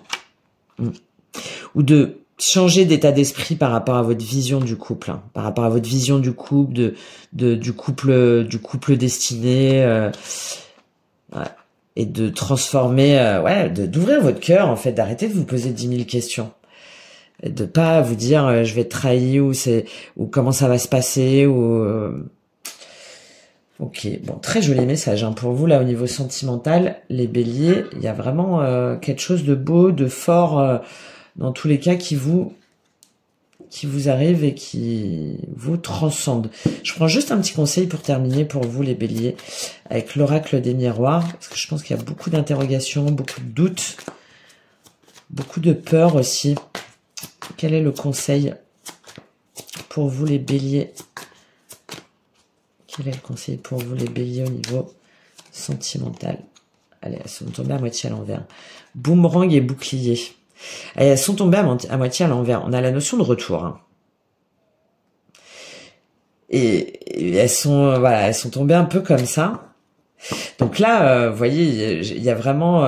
Ou de changer d'état d'esprit par rapport à votre vision du couple, hein, par rapport à votre vision du couple, du couple destiné, ouais, et de transformer, ouais, d'ouvrir votre cœur en fait, d'arrêter de vous poser 10 000 questions. Et de pas vous dire je vais être trahi ou comment ça va se passer Ok, bon, très joli message hein, pour vous là au niveau sentimental, les béliers, il y a vraiment quelque chose de beau, de fort dans tous les cas qui vous arrive et qui vous transcende. Je prends juste un petit conseil pour terminer pour vous les béliers avec l'oracle des miroirs parce que je pense qu'il y a beaucoup d'interrogations, beaucoup de doutes, beaucoup de peur aussi. Quel est le conseil pour vous les béliers? Quel est le conseil pour vous les béliers au niveau sentimental? Allez, elles sont tombées à moitié à l'envers. Boomerang et bouclier. Allez, elles sont tombées à moitié à l'envers. On a la notion de retour. Hein. Et elles sont, voilà, elles sont tombées un peu comme ça. Donc là, vous voyez, il y a vraiment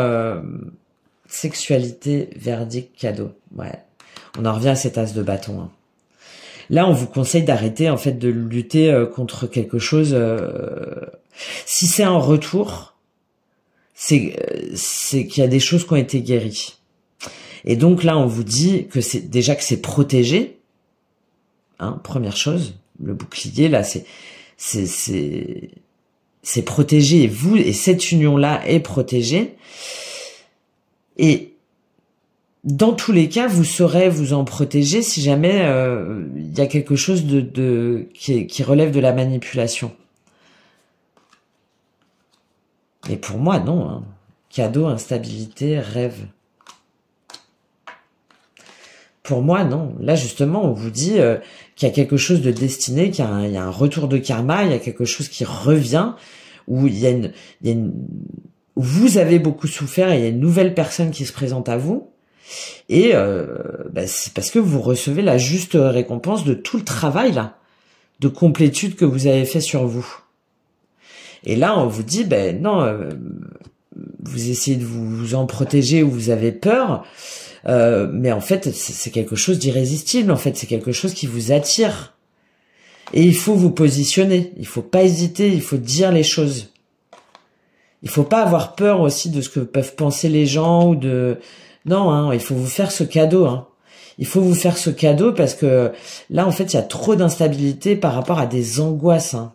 sexualité, verdict, cadeau. Ouais. On en revient à cet as de bâton. Hein. Là, on vous conseille d'arrêter en fait de lutter contre quelque chose. Si c'est un retour, c'est qu'il y a des choses qui ont été guéries. Et donc là, on vous dit que c'est déjà que c'est protégé. Hein, première chose, le bouclier là, c'est protégé et vous et cette union là est protégée. Et dans tous les cas, vous saurez vous en protéger si jamais il y a quelque chose qui relève de la manipulation. Mais pour moi, non. Hein. Cadeau, instabilité, rêve. Pour moi, non. Là, justement, on vous dit qu'il y a quelque chose de destiné, qu'il y a un retour de karma, il y a quelque chose qui revient, où où vous avez beaucoup souffert et il y a une nouvelle personne qui se présente à vous. Et c'est parce que vous recevez la juste récompense de tout le travail là, de complétude que vous avez fait sur vous. Et là, on vous dit, non, vous essayez de vous en protéger ou vous avez peur, mais en fait, c'est quelque chose d'irrésistible. En fait, c'est quelque chose qui vous attire. Et il faut vous positionner. Il faut pas hésiter. Il faut dire les choses. Il faut pas avoir peur aussi de ce que peuvent penser les gens ou de. Non, hein, il faut vous faire ce cadeau. Hein. Il faut vous faire ce cadeau parce que là, en fait, il y a trop d'instabilité par rapport à des angoisses. Hein,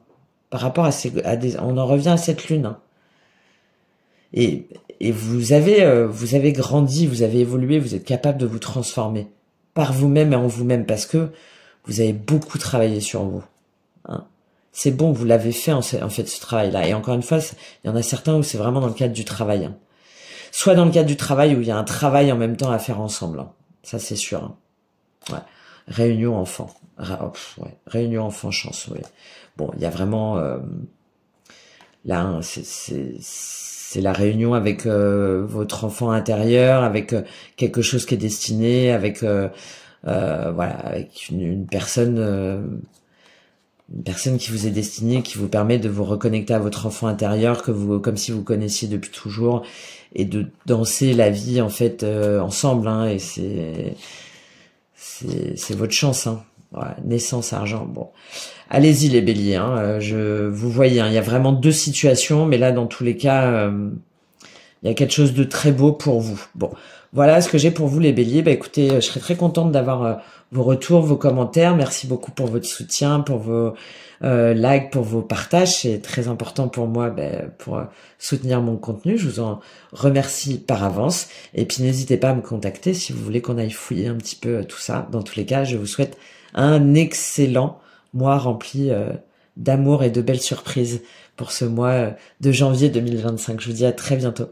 par rapport à des... On en revient à cette lune. Hein. Et vous avez grandi, vous avez évolué, vous êtes capable de vous transformer par vous-même et en vous-même parce que vous avez beaucoup travaillé sur vous. Hein. C'est bon, vous l'avez fait en fait ce travail-là. Et encore une fois, il y en a certains où c'est vraiment dans le cadre du travail. Hein. Soit dans le cadre du travail où il y a un travail en même temps à faire ensemble. Hein. Ça, c'est sûr. Hein. Ouais. Réunion enfant. Ouais. Réunion enfant chance. Ouais. Bon, il y a vraiment... là, hein, c'est la réunion avec votre enfant intérieur, avec quelque chose qui est destiné, avec voilà, avec une personne qui vous est destinée, qui vous permet de vous reconnecter à votre enfant intérieur, comme si vous connaissiez depuis toujours, et de danser la vie en fait ensemble. Hein, et c'est votre chance. Hein. Voilà, naissance, argent. Bon, allez-y les béliers. Hein, vous voyez, hein, il y a vraiment deux situations, mais là dans tous les cas, il y a quelque chose de très beau pour vous. Bon, Voilà ce que j'ai pour vous les béliers. Bah écoutez, je serais très contente d'avoir vos retours, vos commentaires. Merci beaucoup pour votre soutien, pour vos likes, pour vos partages. C'est très important pour moi pour soutenir mon contenu. Je vous en remercie par avance. Et puis n'hésitez pas à me contacter si vous voulez qu'on aille fouiller un petit peu tout ça. Dans tous les cas, je vous souhaite un excellent mois rempli d'amour et de belles surprises pour ce mois de janvier 2025. Je vous dis à très bientôt.